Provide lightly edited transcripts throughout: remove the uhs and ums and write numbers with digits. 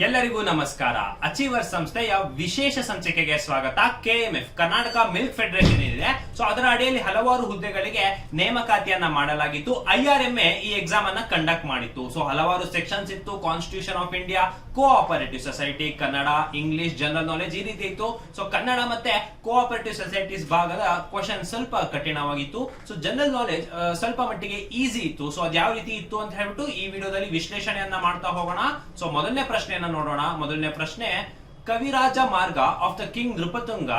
ಎಲ್ಲರಿಗೂ ನಮಸ್ಕಾರ. ಅಚೀವರ್ ಸಂಸ್ಥೆಯ ವಿಶೇಷ ಸಂಚಿಕೆಗೆ ಸ್ವಾಗತ. ಕೆಎಂಎಫ್ ಕರ್ನಾಟಕ ಮಿಲ್ಕ್ ಫೆಡರೇಷನ್ ಏನಿದೆ, ಸೊ ಅದರ ಅಡಿಯಲ್ಲಿ ಹಲವಾರು ಹುದ್ದೆಗಳಿಗೆ ನೇಮಕಾತಿಯನ್ನ ಮಾಡಲಾಗಿತ್ತು. ಐಆರ್ಎಂಎ ಈ ಎಕ್ಸಾಮ್ ಅನ್ನ ಕಂಡಕ್ಟ್ ಮಾಡಿತ್ತು. ಸೊ ಹಲವಾರು ಸೆಕ್ಷನ್ಸ್ ಇತ್ತು. Constitution of India, cooperative society, Kannada, English, general knowledge ಈ ರೀತಿ ಇತ್ತು. ಸೊ ಕನ್ನಡ ಮತ್ತೆ ಕೋಆಪರೇಟಿವ್ ಸೊಸೈಟೀಸ್ ಭಾಗದ ಕ್ವಶನ್ ಸ್ವಲ್ಪ ಕಠಿಣವಾಗಿತ್ತು. ಸೊ ಜನರಲ್ ನಾಲೆಜ್ ಸ್ವಲ್ಪ ಮಟ್ಟಿಗೆ ಈಸಿ ಇತ್ತು. ಸೊ ಅದು ಯಾವ ರೀತಿ ಇತ್ತು ಅಂತ ಹೇಳ್ಬಿಟ್ಟು ಈ ವಿಡಿಯೋದಲ್ಲಿ ವಿಶ್ಲೇಷಣೆಯನ್ನ ಮಾಡ್ತಾ ಹೋಗೋಣ. ಸೊ ಮೊದಲನೇ ಪ್ರಶ್ನೆ ನೋಡೋಣ. ಮೊದಲನೇ ಪ್ರಶ್ನೆ, ಕವಿರಾಜ ಮಾರ್ಗ of the king Nrupatunga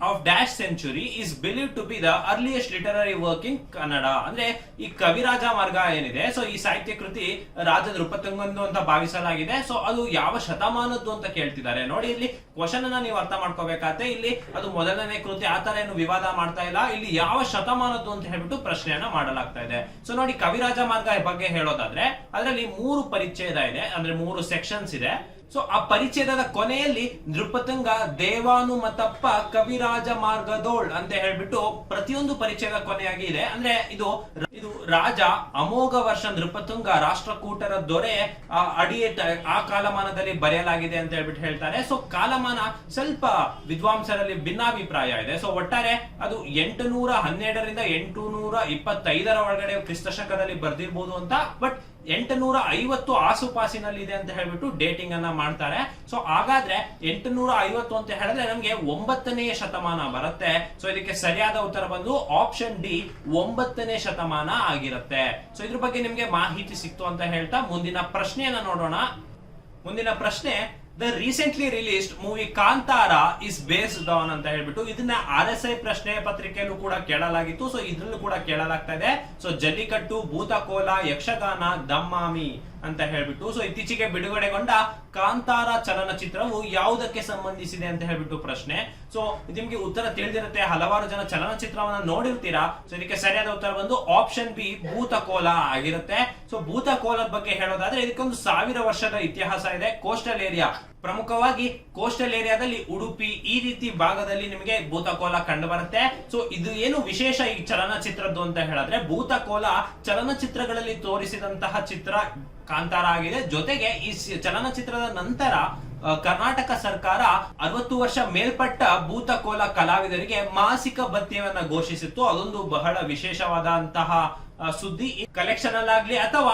of dash century is believed to be the earliest literary work in Kannada. ಅಂದ್ರೆ ಈ ಕವಿರಾಜ ಮಾರ್ಗ ಏನಿದೆ, ಸೊ ಈ ಸಾಹಿತ್ಯ ಕೃತಿ ರಾಜ ನೃಪತುಂಗಂದು ಅಂತ ಭಾವಿಸಲಾಗಿದೆ. ಸೊ ಅದು ಯಾವ ಶತಮಾನದ್ದು ಅಂತ ಕೇಳ್ತಿದ್ದಾರೆ. ನೋಡಿ, ಇಲ್ಲಿ ಕ್ವಶನ್ ಅನ್ನ ನೀವು ಅರ್ಥ ಮಾಡ್ಕೋಬೇಕಾದ್ರೆ ಇಲ್ಲಿ ಅದು ಮೊದಲನೇ ಕೃತಿ ಆತರ ಏನು ವಿವಾದ ಮಾಡ್ತಾ ಇಲ್ಲ. ಇಲ್ಲಿ ಯಾವ ಶತಮಾನದ್ದು ಅಂತ ಹೇಳ್ಬಿಟ್ಟು ಪ್ರಶ್ನೆಯನ್ನ ಮಾಡಲಾಗ್ತಾ ಇದೆ. ಸೊ ನೋಡಿ, ಕವಿರಾಜ ಮಾರ್ಗ ಬಗ್ಗೆ ಹೇಳೋದಾದ್ರೆ ಅದರಲ್ಲಿ 3 ಪರಿಚ್ಛೇದ ಇದೆ, ಅಂದ್ರೆ 3 ಸೆಕ್ಷನ್ಸ್ ಇದೆ. ಸೊ ಆ ಪರಿಚ್ಛೇದದ ಕೊನೆಯಲ್ಲಿ ನೃಪತುಂಗ ದೇವಾನುಮತಪ್ಪ ಕವಿರಾಜ ಮಾರ್ಗದೋಳ್ ಅಂತ ಹೇಳ್ಬಿಟ್ಟು ಪ್ರತಿಯೊಂದು ಪರಿಚ್ಛೇದ ಕೊನೆಯಾಗಿ ಇದೆ. ಅಂದ್ರೆ ಇದು ರಾಜ ಅಮೋಘ ವರ್ಷ ನೃಪತುಂಗ ರಾಷ್ಟ್ರಕೂಟರ ದೊರೆ ಆ ಕಾಲಮಾನದಲ್ಲಿ ಬರೆಯಲಾಗಿದೆ ಅಂತ ಹೇಳ್ಬಿಟ್ಟು ಹೇಳ್ತಾರೆ. ಸೊ ಕಾಲಮಾನ ಸ್ವಲ್ಪ ವಿದ್ವಾಂಸರಲ್ಲಿ ಭಿನ್ನಾಭಿಪ್ರಾಯ ಇದೆ. ಸೊ ಒಟ್ಟಾರೆ ಅದು 812ರಿಂದ 825 ಒಳಗಡೆ ಕ್ರಿಸ್ತಶಕದಲ್ಲಿ ಬರ್ದಿರ್ಬೋದು ಅಂತ, ಬಟ್ 850 ಆಸುಪಾಸಿನಲ್ಲಿ ಇದೆ ಅಂತ ಹೇಳ್ಬಿಟ್ಟು ಡೇಟಿಂಗ್ ಅನ್ನ ಮಾಡ್ತಾರೆ. ಸೊ ಹಾಗಾದ್ರೆ 850 ಅಂತ ಹೇಳಿದ್ರೆ ನಮ್ಗೆ 9ನೇ ಶತಮಾನ ಬರುತ್ತೆ. ಸೊ ಇದಕ್ಕೆ ಸರಿಯಾದ ಉತ್ತರ ಬಂದು ಆಪ್ಷನ್ ಡಿ, 9ನೇ ಶತಮಾನ ಆಗಿರುತ್ತೆ. ಸೊ ಇದ್ರ ಬಗ್ಗೆ ನಿಮ್ಗೆ ಮಾಹಿತಿ ಸಿಕ್ತು ಅಂತ ಹೇಳ್ತಾ ಮುಂದಿನ ಪ್ರಶ್ನೆಯನ್ನ ನೋಡೋಣ. ಮುಂದಿನ ಪ್ರಶ್ನೆ, the recently released movie Kantara is based on ಅಂತ ಹೇಳ್ಬಿಟ್ಟು ಇದನ್ನ RSI ಪ್ರಶ್ನೆ ಪತ್ರಿಕೆಯಲ್ಲೂ ಕೂಡ ಕೇಳಲಾಗಿತ್ತು. ಸೊ ಇದ್ರಲ್ಲೂ ಕೂಡ ಕೇಳಲಾಗ್ತಾ ಇದೆ. ಸೊ ಜಲ್ಲಿಕಟ್ಟು, ಭೂತಕೋಲ, ಯಕ್ಷಗಾನ, ದಮ್ಮಾಮಿ ಅಂತ ಹೇಳ್ಬಿಟ್ಟು. ಸೊ ಇತ್ತೀಚೆಗೆ ಬಿಡುಗಡೆಗೊಂಡ ಕಾಂತಾರ ಚಲನಚಿತ್ರವು ಯಾವುದಕ್ಕೆ ಸಂಬಂಧಿಸಿದೆ ಅಂತ ಹೇಳ್ಬಿಟ್ಟು ಪ್ರಶ್ನೆ. ಸೊ ನಿಮ್ಗೆ ಉತ್ತರ ತಿಳಿದಿರುತ್ತೆ, ಹಲವಾರು ಜನ ಚಲನಚಿತ್ರವನ್ನ ನೋಡಿರ್ತೀರಾ. ಸೊ ಇದಕ್ಕೆ ಸರಿಯಾದ ಉತ್ತರ ಬಂದು ಆಪ್ಷನ್ ಬಿ, ಭೂತಕೋಲ ಆಗಿರುತ್ತೆ. ಸೊ ಭೂತಕೋಲದ ಬಗ್ಗೆ ಹೇಳೋದಾದ್ರೆ ಇದಕ್ಕೊಂದು 1000 ವರ್ಷದ ಇತಿಹಾಸ ಇದೆ. ಕೋಸ್ಟಲ್ ಏರಿಯಾ, ಪ್ರಮುಖವಾಗಿ ಕೋಸ್ಟಲ್ ಏರಿಯಾದಲ್ಲಿ ಉಡುಪಿ ಈ ರೀತಿ ಭಾಗದಲ್ಲಿ ನಿಮಗೆ ಭೂತಕೋಲ ಕಂಡು ಬರುತ್ತೆ. ಸೊ ಇದು ಏನು ವಿಶೇಷ ಈ ಚಲನಚಿತ್ರದ್ದು ಅಂತ ಹೇಳಿದ್ರೆ, ಭೂತಕೋಲ ಚಲನಚಿತ್ರಗಳಲ್ಲಿ ತೋರಿಸಿದಂತಹ ಚಿತ್ರ ಕಾಂತಾರ ಆಗಿದೆ. ಜೊತೆಗೆ ಈ ಚಲನಚಿತ್ರದ ನಂತರ ಕರ್ನಾಟಕ ಸರ್ಕಾರ 60 ವರ್ಷ ಮೇಲ್ಪಟ್ಟ ಭೂತಕೋಲ ಕಲಾವಿದರಿಗೆ ಮಾಸಿಕ ಭತ್ಯೆಯನ್ನ ಘೋಷಿಸಿತ್ತು. ಅದೊಂದು ಬಹಳ ವಿಶೇಷವಾದಂತಹ ಸುದ್ದಿ. ಕಲೆಕ್ಷನ್ ಅಲ್ಲಾಗ್ಲಿ ಅಥವಾ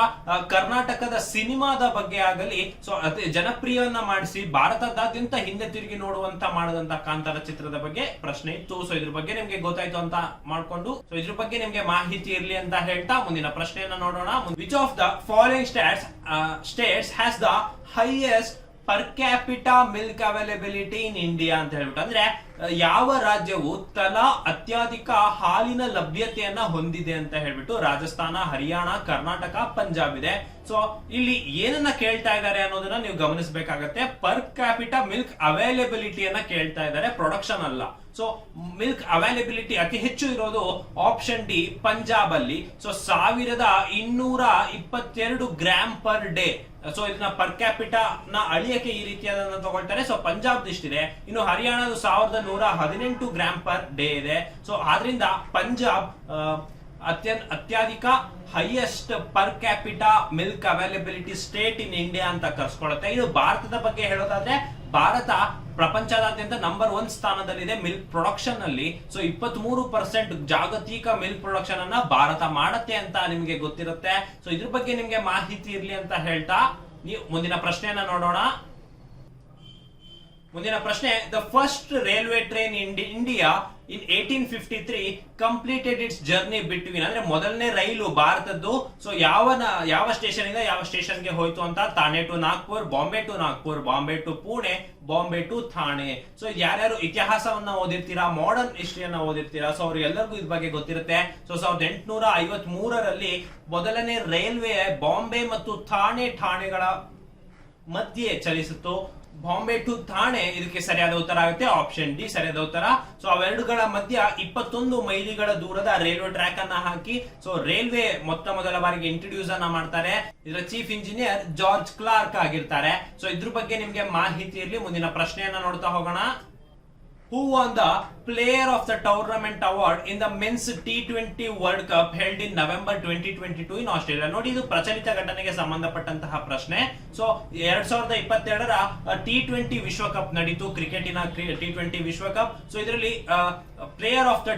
ಕರ್ನಾಟಕದ ಸಿನಿಮಾದ ಬಗ್ಗೆ ಆಗಲಿ, ಸೊ ಅದೇ ಜನಪ್ರಿಯವನ್ನ ಮಾಡಿಸಿ ಭಾರತದಾದ್ಯಂತ ಹಿಂದೆ ತಿರುಗಿ ನೋಡುವಂತ ಮಾಡದಂತ ಕಾಂತಾರ ಚಿತ್ರದ ಬಗ್ಗೆ ಪ್ರಶ್ನೆ ಇತ್ತು. ಸೊ ಇದ್ರ ಬಗ್ಗೆ ನಿಮ್ಗೆ ಗೊತ್ತಾಯ್ತು ಅಂತ ಮಾಡ್ಕೊಂಡು, ಸೊ ಇದ್ರ ಬಗ್ಗೆ ನಿಮ್ಗೆ ಮಾಹಿತಿ ಇರ್ಲಿ ಅಂತ ಹೇಳ್ತಾ ಮುಂದಿನ ಪ್ರಶ್ನೆಯನ್ನ ನೋಡೋಣ. Which of the following States has the highest per capita milk availability in India ಅಂತ ಹೇಳ್ಬಿಟ್ಟು, ಅಂದ್ರೆ ಯಾವ ರಾಜ್ಯವು ತಲಾ ಅತ್ಯಧಿಕ ಹಾಲಿನ ಲಭ್ಯತೆಯನ್ನ ಹೊಂದಿದೆ ಅಂತ ಹೇಳ್ಬಿಟ್ಟು ರಾಜಸ್ಥಾನ, ಹರಿಯಾಣ, ಕರ್ನಾಟಕ, ಪಂಜಾಬ್ ಇದೆ. ಸೊ ಇಲ್ಲಿ ಏನನ್ನ ಕೇಳ್ತಾ ಇದ್ದಾರೆ ಅನ್ನೋದನ್ನ ನೀವು ಗಮನಿಸಬೇಕಾಗತ್ತೆ. ಪರ್ ಕ್ಯಾಪಿಟಾ ಮಿಲ್ಕ್ ಅವೈಲಬಿಲಿಟಿಯನ್ನ ಕೇಳ್ತಾ ಇದ್ದಾರೆ, ಪ್ರೊಡಕ್ಷನ್ ಅಲ್ಲ. ಸೊ ಮಿಲ್ಕ್ ಅವೈಲಬಿಲಿಟಿ ಅತಿ ಹೆಚ್ಚು ಇರೋದು ಆಪ್ಷನ್ ಡಿ, ಪಂಜಾಬ್ ಅಲ್ಲಿ. So 1222 gram per day. So ಇದನ್ನ ಪರ್ ಕ್ಯಾಪಿಟಾ ನ ಅಳಿಯಕ್ಕೆ ಈ ರೀತಿಯಾದ ತಗೊಳ್ತಾರೆ. ಸೊ ಪಂಜಾಬ್ ಇಷ್ಟಿದೆ. ಇನ್ನು ಹರಿಯಾಣದ 1118 ಗ್ರಾಮ್ ಪರ್ ಡೇ ಇದೆ. ಸೊ ಆದ್ರಿಂದ ಪಂಜಾಬ್ ಅತ್ಯಧಿಕ highest per capita milk availability state in India ಅಂತ ಕರ್ಸ್ಕೊಳ್ಳುತ್ತೆ. ಇನ್ನು ಭಾರತದ ಬಗ್ಗೆ ಹೇಳೋದಾದ್ರೆ, ಭಾರತ ಪ್ರಪಂಚದಾದ್ಯಂತ ನಂಬರ್ 1 ಸ್ಥಾನದಲ್ಲಿದೆ ಮಿಲ್ಕ್ ಪ್ರೊಡಕ್ಷನ್ ಅಲ್ಲಿ. ಸೊ 23% ಜಾಗತಿಕ ಮಿಲ್ಕ್ ಪ್ರೊಡಕ್ಷನ್ ಅನ್ನ ಭಾರತ ಮಾಡುತ್ತೆ ಅಂತ ನಿಮ್ಗೆ ಗೊತ್ತಿರುತ್ತೆ. ಸೊ ಇದ್ರ ಬಗ್ಗೆ ನಿಮ್ಗೆ ಮಾಹಿತಿ ಇರ್ಲಿ ಅಂತ ಹೇಳ್ತಾ ನೀವು ಮುಂದಿನ ಪ್ರಶ್ನೆಯನ್ನ ನೋಡೋಣ. ಮುಂದಿನ ಪ್ರಶ್ನೆ, the first railway train in India in 1853 completed it's journey between, ಅಂದ್ರೆ ಮೊದಲನೇ ರೈಲು ಭಾರತದ್ದು. ಸೊ ಯಾವ ಸ್ಟೇಷನ್ ಇಂದ ಯಾವ ಸ್ಟೇಷನ್ ಗೆ ಹೋಯ್ತು ಅಂತ, Thane to Nagpur, Bombay to Nagpur, Bombay to Pune, Bombay to Thane. So ಯಾರ್ಯಾರು ಇತಿಹಾಸವನ್ನ ಓದಿರ್ತೀರಾ, ಮಾಡರ್ನ್ ಹಿಸ್ಟ್ರಿಯನ್ನ ಓದಿರ್ತೀರಾ, ಸೊ ಅವ್ರು ಎಲ್ಲರಿಗೂ ಇದ್ರ ಬಗ್ಗೆ ಗೊತ್ತಿರುತ್ತೆ. ಸೊ 1853ರಲ್ಲಿ ಮೊದಲನೇ ರೈಲ್ವೆ ಬಾಂಬೆ ಮತ್ತು ಠಾಣೆಗಳ ಮಧ್ಯೆ ಚಲಿಸಿತು. ಬಾಂಬೆ ಟು ಥಾಣೆ ಇದಕ್ಕೆ ಸರಿಯಾದ ಉತ್ತರ ಆಗುತ್ತೆ, ಆಪ್ಷನ್ ಡಿ ಸರಿಯಾದ ಉತ್ತರ. ಸೊ ಅವೆರಡುಗಳ ಮಧ್ಯ 21 ಮೈಲಿಗಳ ದೂರದ ರೈಲ್ವೆ ಟ್ರ್ಯಾಕ್ ಅನ್ನ ಹಾಕಿ ಸೊ ರೈಲ್ವೆ ಮೊದಲ ಬಾರಿಗೆ ಇಂಟ್ರೊಡ್ಯೂಸ್ ಅನ್ನ ಮಾಡ್ತಾರೆ. ಇದರ ಚೀಫ್ ಇಂಜಿನಿಯರ್ ಜಾರ್ಜ್ ಕ್ಲಾರ್ಕ್ ಆಗಿರ್ತಾರೆ. ಸೊ ಇದ್ರ ಬಗ್ಗೆ ನಿಮ್ಗೆ ಮಾಹಿತಿ ಇರಲಿ. ಮುಂದಿನ ಪ್ರಶ್ನೆಯನ್ನ ನೋಡ್ತಾ ಹೋಗೋಣ. who won the Player of the Tournament award in the men's T20 World Cup held in November 2022 in Australia. ನೋಡಿ, ಇದು ಪ್ರಚಲಿತ ಘಟನೆಗೆ ಸಂಬಂಧಪಟ್ಟಂತಹ ಪ್ರಶ್ನೆ. ಸೊ 2022ರ T20 ವಿಶ್ವಕಪ್ ನಡೀತು, ಕ್ರಿಕೆಟಿನ T20 ವಿಶ್ವಕಪ್. ಸೊ ಇದರಲ್ಲಿ ಪ್ಲೇಯರ್ ಆಫ್ ದ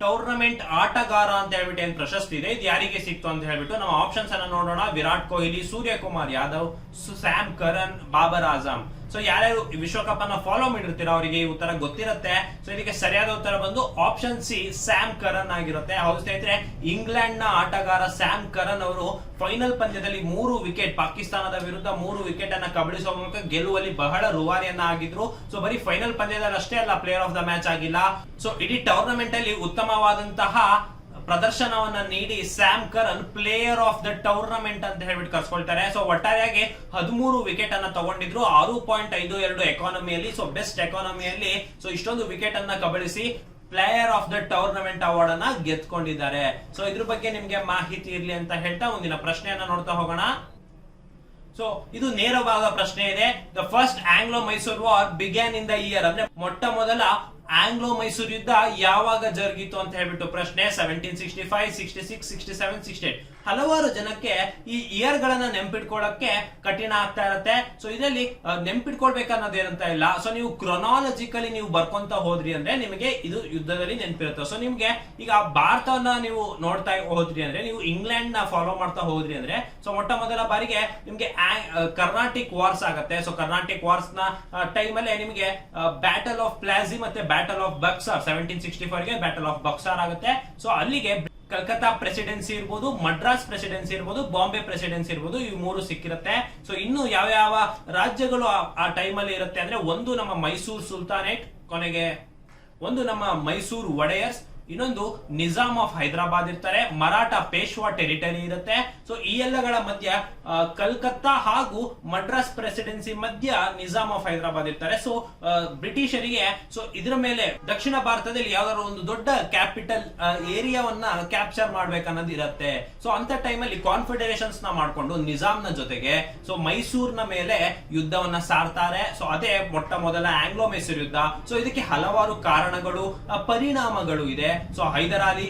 ಟೂರ್ನಮೆಂಟ್ ಆಟಗಾರ ಅಂತ ಹೇಳ್ಬಿಟ್ಟು ಏನ್ ಪ್ರಶಸ್ತಿ ಇದೆ, ಇದು ಯಾರಿಗೆ ಸಿಕ್ತು ಅಂತ ಹೇಳ್ಬಿಟ್ಟು ನಮ್ಮ ಆಪ್ಷನ್ಸ್ ಅನ್ನ ನೋಡೋಣ. ವಿರಾಟ್ ಕೊಹ್ಲಿ, ಸೂರ್ಯಕುಮಾರ್ ಯಾದವ್, ಸ್ಯಾಮ್ ಕರನ್, ಬಾಬರ್ ಆಜಮ್. ಸೊ ಯಾರ್ಯಾರು ವಿಶ್ವಕಪ್ ಅನ್ನ ಫಾಲೋ ಮಾಡಿರ್ತೀರ ಅವರಿಗೆ ಈ ಉತ್ತರ ಗೊತ್ತಿರುತ್ತೆ. ಸೊ ಇದಕ್ಕೆ ಸರಿಯಾದ ಉತ್ತರ ಬಂದು ಆಪ್ಷನ್ ಸಿ, ಸ್ಯಾಮ್ ಕರನ್ ಆಗಿರುತ್ತೆ. ಹೌದು ಸ್ನೇಹಿತರೆ, ಇಂಗ್ಲೆಂಡ್ ನ ಆಟಗಾರ ಸ್ಯಾಮ್ ಕರನ್ ಅವರು ಫೈನಲ್ ಪಂದ್ಯದಲ್ಲಿ 3 ವಿಕೆಟ್, ಪಾಕಿಸ್ತಾನದ ವಿರುದ್ಧ 3 ವಿಕೆಟ್ ಅನ್ನ ಕಬಳಿಸುವ ಮೂಲಕ ಗೆಲ್ಲುವಲ್ಲಿ ಬಹಳ ರೂವಾರಿಯನ್ನ ಆಗಿದ್ರು. ಸೊ ಬರೀ ಫೈನಲ್ ಪಂದ್ಯದಲ್ಲಿ ಅಷ್ಟೇ ಅಲ್ಲ, ಪ್ಲೇಯರ್ ಆಫ್ ದ ಮ್ಯಾಚ್ ಆಗಿಲ್ಲ. ಸೊ ಇಡೀ ಟೂರ್ನಮೆಂಟ್ ಅಲ್ಲಿ ಉತ್ತಮವಾದಂತಹ ಪ್ರದರ್ಶನವನ್ನ ನೀಡಿ Sam Curran player of the tournament ಅಂತ ಹೇಳ್ಬಿಟ್ಟು ಕರ್ಸ್ಕೊಳ್ತಾರೆ. ಸೊ ಒಟ್ಟಾರೆಯಾಗಿ 13 ವಿಕೆಟ್ ಅನ್ನ ತಗೊಂಡಿದ್ರು, 6.52 ಎಕಾನಮಿಯಲ್ಲಿ. ಸೊ ಬೆಸ್ಟ್ ಎಕಾನಮಿಯಲ್ಲಿ ಸೊ ಇಷ್ಟೊಂದು ವಿಕೆಟ್ ಅನ್ನ ಕಬಳಿಸಿ player of the tournament award ಅನ್ನ ಗೆದ್ಕೊಂಡಿದ್ದಾರೆ. ಸೊ ಇದ್ರ ಬಗ್ಗೆ ನಿಮ್ಗೆ ಮಾಹಿತಿ ಇರ್ಲಿ ಅಂತ ಹೇಳ್ತಾ ಮುಂದಿನ ಪ್ರಶ್ನೆಯನ್ನ ನೋಡ್ತಾ ಹೋಗೋಣ. ಸೊ ಇದು ನೇರವಾದ ಪ್ರಶ್ನೆ ಇದೆ. The first Anglo Mysore war began in the year, ಅಂದ್ರೆ ಮೊಟ್ಟ ಮೊದಲ ಆಂಗ್ಲೋ ಮೈಸೂರು ಯುದ್ಧ ಯಾವಾಗ ಜರುಗಿತು ಅಂತ ಹೇಳ್ಬಿಟ್ಟು ಪ್ರಶ್ನೆ. 1765, 66, 67, 68. ಹಲವಾರು ಜನಕ್ಕೆ ಈ ಇಯರ್ ಗಳನ್ನ ನೆನ್ಪಿಟ್ಕೊಳ್ಳಕ್ಕೆ ಕಠಿಣ ಆಗ್ತಾ ಇರತ್ತೆ. ಸೊ ಇದರಲ್ಲಿ ನೆನ್ಪಿಟ್ಕೊಳ್ಬೇಕನ್ನೋದೇನಂತ ಇಲ್ಲ. ಸೊ ನೀವು ಕ್ರೊನಾಲಜಿಕಲಿ ನೀವು ಬರ್ಕೊಂತ ಹೋದ್ರಿ ಅಂದ್ರೆ ನಿಮಗೆ ಇದು ಯುದ್ಧದಲ್ಲಿ ನೆನಪಿರುತ್ತೆ. ಸೊ ನಿಮ್ಗೆ ಈಗ ಭಾರತವನ್ನ ನೀವು ನೋಡ್ತಾ ಹೋದ್ರಿ ಅಂದ್ರೆ, ನೀವು ಇಂಗ್ಲೆಂಡ್ ನ ಫಾಲೋ ಮಾಡ್ತಾ ಹೋದ್ರಿ ಅಂದ್ರೆ, ಸೊ ಮೊಟ್ಟ ಮೊದಲ ಬಾರಿಗೆ ನಿಮ್ಗೆ ಕರ್ನಾಟಿಕ್ ವಾರ್ಸ್ ಆಗತ್ತೆ. ಸೊ ಕರ್ನಾಟಿಕ್ ವಾರ್ಸ್ ನ ಟೈಮ್ ಅಲ್ಲಿ ನಿಮಗೆ ಬ್ಯಾಟಲ್ ಆಫ್ ಪ್ಲಾಸಿ ಮತ್ತೆ ಬ್ಯಾಟಲ್ ಆಫ್ ಬಕ್ಸಾರ್, 1764 ಗೆ ಬ್ಯಾಟಲ್ ಆಫ್ ಬಕ್ಸಾರ್ ಆಗುತ್ತೆ. ಸೊ ಅಲ್ಲಿಗೆ ಕಲ್ಕತ್ತಾ ಪ್ರೆಸಿಡೆನ್ಸಿ ಇರ್ಬೋದು, ಮಡ್ರಾಸ್ ಪ್ರೆಸಿಡೆನ್ಸಿ ಇರ್ಬೋದು, ಬಾಂಬೆ ಪ್ರೆಸಿಡೆನ್ಸಿ ಇರ್ಬೋದು, ಇವು 3 ಸಿಕ್ಕಿರುತ್ತೆ. ಸೊ ಇನ್ನು ಯಾವ ಯಾವ ರಾಜ್ಯಗಳು ಆ ಟೈಮ್ ಅಲ್ಲಿ ಇರುತ್ತೆ ಅಂದ್ರೆ, ಒಂದು ನಮ್ಮ ಮೈಸೂರು ಸುಲ್ತಾನೇಟ್, ಕೊನೆಗೆ ಒಂದು ನಮ್ಮ ಮೈಸೂರು ಒಡೆಯರ್ಸ್, ಇನ್ನೊಂದು ನಿಜಾಮ್ ಆಫ್ ಹೈದರಾಬಾದ್ ಇರ್ತಾರೆ, ಮರಾಠ ಪೇಶ್ವಾ ಟೆರಿಟರಿ ಇರುತ್ತೆ. ಸೊ ಈ ಎಲ್ಲಗಳ ಮಧ್ಯ ಕಲ್ಕತ್ತಾ ಹಾಗೂ ಮಡ್ರಾಸ್ ಪ್ರೆಸಿಡೆನ್ಸಿ ಮಧ್ಯ ನಿಜಾಮ್ ಆಫ್ ಹೈದರಾಬಾದ್ ಇರ್ತಾರೆ. ಸೊ ಬ್ರಿಟಿಷರಿಗೆ ಸೊ ಇದರ ಮೇಲೆ ದಕ್ಷಿಣ ಭಾರತದಲ್ಲಿ ಯಾವ್ದಾದ್ರು ಒಂದು ದೊಡ್ಡ ಕ್ಯಾಪಿಟಲ್ ಏರಿಯಾವನ್ನ ಕ್ಯಾಪ್ಚರ್ ಮಾಡ್ಬೇಕನ್ನೋದು ಇರುತ್ತೆ. ಸೊ ಅಂತ ಟೈಮಲ್ಲಿ ಕಾನ್ಫೆಡರೇಷನ್ಸ್ ನ ಮಾಡ್ಕೊಂಡು ನಿಜಾಮ್ ನ ಜೊತೆಗೆ ಸೊ ಮೈಸೂರಿನ ಮೇಲೆ ಯುದ್ಧವನ್ನ ಸಾರ್ತಾರೆ. ಸೊ ಅದೇ ಮೊಟ್ಟ ಮೊದಲ ಆಂಗ್ಲೋ ಮೈಸೂರು ಯುದ್ಧ. ಸೊ ಇದಕ್ಕೆ ಹಲವಾರು ಕಾರಣಗಳು, ಪರಿಣಾಮಗಳು ಇದೆ. ಸೊ ಹೈದರಾಲಿ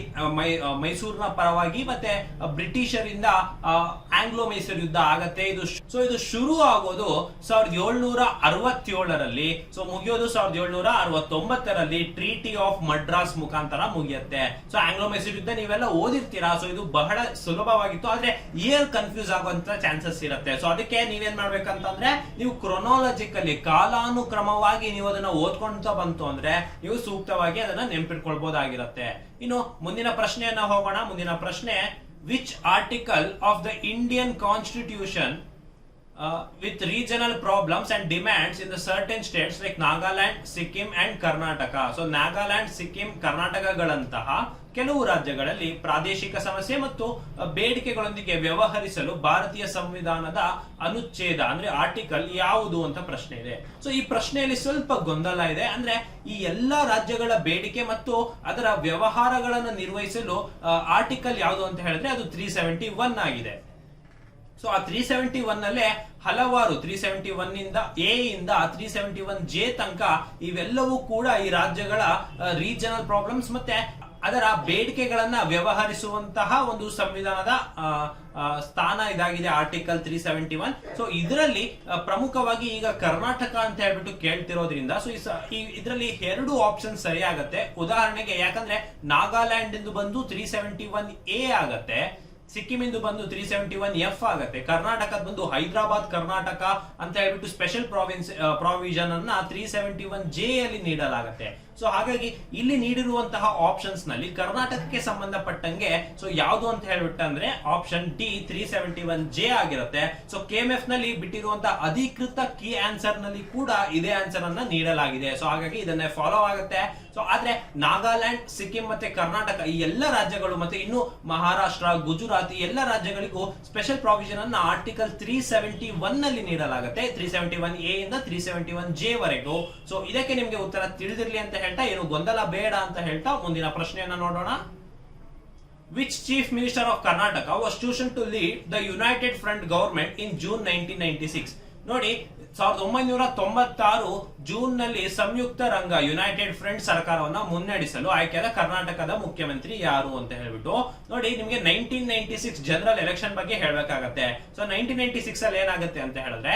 ಮೈಸೂರಿನ ಪರವಾಗಿ ಮತ್ತೆ ಬ್ರಿಟಿಷರಿಂದ ಆಂಗ್ಲೋ ಮೈಸೂರು ಯುದ್ಧ ಆಗತ್ತೆ. ಇದು ಶುರು ಆಗೋದು 1767ರಲ್ಲಿ, ಸೊ ಮುಗಿಯೋದು 1769ರಲ್ಲಿ ಟ್ರೀಟಿ ಆಫ್ ಮಡ್ರಾಸ್ ಮುಖಾಂತರ ಮುಗಿಯುತ್ತೆ. ಸೊ ಆಂಗ್ಲೋ ಮೈಸೂರು ಯುದ್ಧ ನೀವೆಲ್ಲ ಓದಿರ್ತೀರಾ. ಸೊ ಇದು ಬಹಳ ಸುಲಭವಾಗಿತ್ತು, ಆದ್ರೆ ಇಯರ್ ಕನ್ಫ್ಯೂಸ್ ಆಗುವಂತ ಚಾನ್ಸಸ್ ಇರುತ್ತೆ. ಸೊ ಅದಕ್ಕೆ ನೀವೇನ್ ಮಾಡ್ಬೇಕಂತಂದ್ರೆ, ನೀವು ಕ್ರೊನಾಲಜಿಕಲಿ ಕಾಲಾನುಕ್ರಮವಾಗಿ ನೀವು ಅದನ್ನ ಓದ್ಕೊಂತ ಬಂತು ಅಂದ್ರೆ ನೀವು ಸೂಕ್ತವಾಗಿ ಅದನ್ನ ನೆನ್ಪಿಟ್ಕೊಳ್ಬಹುದಾಗಿರುತ್ತೆ. ಇನ್ನು ಮುಂದಿನ ಪ್ರಶ್ನೆಯನ್ನ ಹೋಗೋಣ. ಮುಂದಿನ ಪ್ರಶ್ನೆ, which article of the Indian constitution with regional problems and demands in the certain states like Nagaland, Sikkim and Karnataka. So Nagaland, Sikkim, ಕರ್ನಾಟಕಗಳಂತಹ ಕೆಲವು ರಾಜ್ಯಗಳಲ್ಲಿ ಪ್ರಾದೇಶಿಕ ಸಮಸ್ಯೆ ಮತ್ತು ಬೇಡಿಕೆಗಳೊಂದಿಗೆ ವ್ಯವಹರಿಸಲು ಭಾರತೀಯ ಸಂವಿಧಾನದ ಅನುಚ್ಛೇದ ಅಂದ್ರೆ ಆರ್ಟಿಕಲ್ ಯಾವುದು ಅಂತ ಪ್ರಶ್ನೆ ಇದೆ. ಸೊ ಈ ಪ್ರಶ್ನೆಯಲ್ಲಿ ಸ್ವಲ್ಪ ಗೊಂದಲ ಇದೆ. ಅಂದ್ರೆ ಈ ಎಲ್ಲಾ ರಾಜ್ಯಗಳ ಬೇಡಿಕೆ ಮತ್ತು ಅದರ ವ್ಯವಹಾರಗಳನ್ನು ನಿರ್ವಹಿಸಲು ಆರ್ಟಿಕಲ್ ಯಾವುದು ಅಂತ ಹೇಳಿದ್ರೆ ಅದು 371 ಆಗಿದೆ. ಸೊ ಆ 371 ನಲ್ಲೇ ಹಲವಾರು 371 ಇಂದ ಎ ಇಂದ 371 ಜೆ ತನಕ ಇವೆಲ್ಲವೂ ಕೂಡ ಈ ರಾಜ್ಯಗಳ ರೀಜನಲ್ ಪ್ರಾಬ್ಲಮ್ಸ್ ಮತ್ತೆ ಅದರ ಬೇಡಿಕೆಗಳನ್ನ ವ್ಯವಹರಿಸುವಂತಹ ಒಂದು ಸಂವಿಧಾನದ ಸ್ಥಾನ ಇದಾಗಿದೆ ಆರ್ಟಿಕಲ್ 371. ಸೊ ಇದರಲ್ಲಿ ಪ್ರಮುಖವಾಗಿ ಈಗ ಕರ್ನಾಟಕ ಅಂತ ಹೇಳ್ಬಿಟ್ಟು ಕೇಳ್ತಿರೋದ್ರಿಂದ ಸೊ ಇದರಲ್ಲಿ 2 ಆಪ್ಷನ್ ಸರಿ ಆಗತ್ತೆ. ಉದಾಹರಣೆಗೆ ಯಾಕಂದ್ರೆ ನಾಗಾಲ್ಯಾಂಡ್ ಇಂದು ಬಂದು 371 ಎ ಆಗತ್ತೆ, ಸಿಕ್ಕಿಂ ಇಂದು ಬಂದು 371 ಎಫ್ ಆಗತ್ತೆ, ಕರ್ನಾಟಕದ ಬಂದು ಹೈದರಾಬಾದ್ ಕರ್ನಾಟಕ ಅಂತ ಹೇಳ್ಬಿಟ್ಟು ಸ್ಪೆಷಲ್ ಪ್ರಾವಿಷನ್ ಅನ್ನ 371 ಜೆ ಅಲ್ಲಿ ನೀಡಲಾಗತ್ತೆ. ಸೊ ಹಾಗಾಗಿ ಇಲ್ಲಿ ನೀಡಿರುವಂತಹ ಆಪ್ಷನ್ಸ್ ನಲ್ಲಿ ಕರ್ನಾಟಕಕ್ಕೆ ಸಂಬಂಧಪಟ್ಟಂಗೆ ಸೊ ಯಾವುದು ಅಂತ ಹೇಳ್ಬಿಟ್ಟು ಅಂದ್ರೆ ಆಪ್ಷನ್ ಡಿ 371 ಜೆ ಆಗಿರುತ್ತೆ. ಸೊ KMF ನಲ್ಲಿ ಬಿಟ್ಟಿರುವಂತಹ ಅಧಿಕೃತ ಕೀ ಆನ್ಸರ್ ನಲ್ಲಿ ಕೂಡ ಇದೇ ಆನ್ಸರ್ ಅನ್ನ ನೀಡಲಾಗಿದೆ. ಸೊ ಹಾಗಾಗಿ ಇದನ್ನೇ ಫಾಲೋ ಆಗುತ್ತೆ. ಸೊ ಆದ್ರೆ ನಾಗಾಲ್ಯಾಂಡ್, ಸಿಕ್ಕಿಂ ಮತ್ತೆ ಕರ್ನಾಟಕ ಈ ಎಲ್ಲ ರಾಜ್ಯಗಳು ಮತ್ತೆ ಇನ್ನು ಮಹಾರಾಷ್ಟ್ರ, ಗುಜರಾತ್ ಈ ಎಲ್ಲ ರಾಜ್ಯಗಳಿಗೂ ಸ್ಪೆಷಲ್ ಪ್ರಾವಿಷನ್ ಅನ್ನ ಆರ್ಟಿಕಲ್ 371 ನಲ್ಲಿ ನೀಡಲಾಗುತ್ತೆ, 371 ಎ ಇಂದ 371 ಜೆ ವರೆಗೂ. ಸೊ ಇದಕ್ಕೆ ನಿಮ್ಗೆ ಉತ್ತರ ತಿಳಿದಿರ್ಲಿ ಅಂತ ಹೇಳ್ತಾ, ಏನು ಗೊಂದಲ ಬೇಡ ಅಂತ ಹೇಳ್ತಾ ಮುಂದಿನ ಪ್ರಶ್ನೆಯನ್ನ ನೋಡೋಣ. Which chief minister of Karnataka was chosen to lead the United Front government in June 1996? ನೋಡಿ, 1996 ಜೂನ್ ನಲ್ಲಿ ಸಂಯುಕ್ತ ರಂಗ ಯುನೈಟೆಡ್ ಫ್ರಂಟ್ ಸರ್ಕಾರವನ್ನ ಮುನ್ನಡೆಸಲು ಆಯ್ಕೆಯಾದ ಕರ್ನಾಟಕದ ಮುಖ್ಯಮಂತ್ರಿ ಯಾರು ಅಂತ ಹೇಳ್ಬಿಟ್ಟು ನೋಡಿ, ನಿಮ್ಗೆ 1996 ಜನರಲ್ ಎಲೆಕ್ಷನ್ ಬಗ್ಗೆ ಹೇಳ್ಬೇಕಾಗತ್ತೆ. ಸೊ 1996 ಅಲ್ಲಿ ಏನಾಗುತ್ತೆ ಅಂತ ಹೇಳಿದ್ರೆ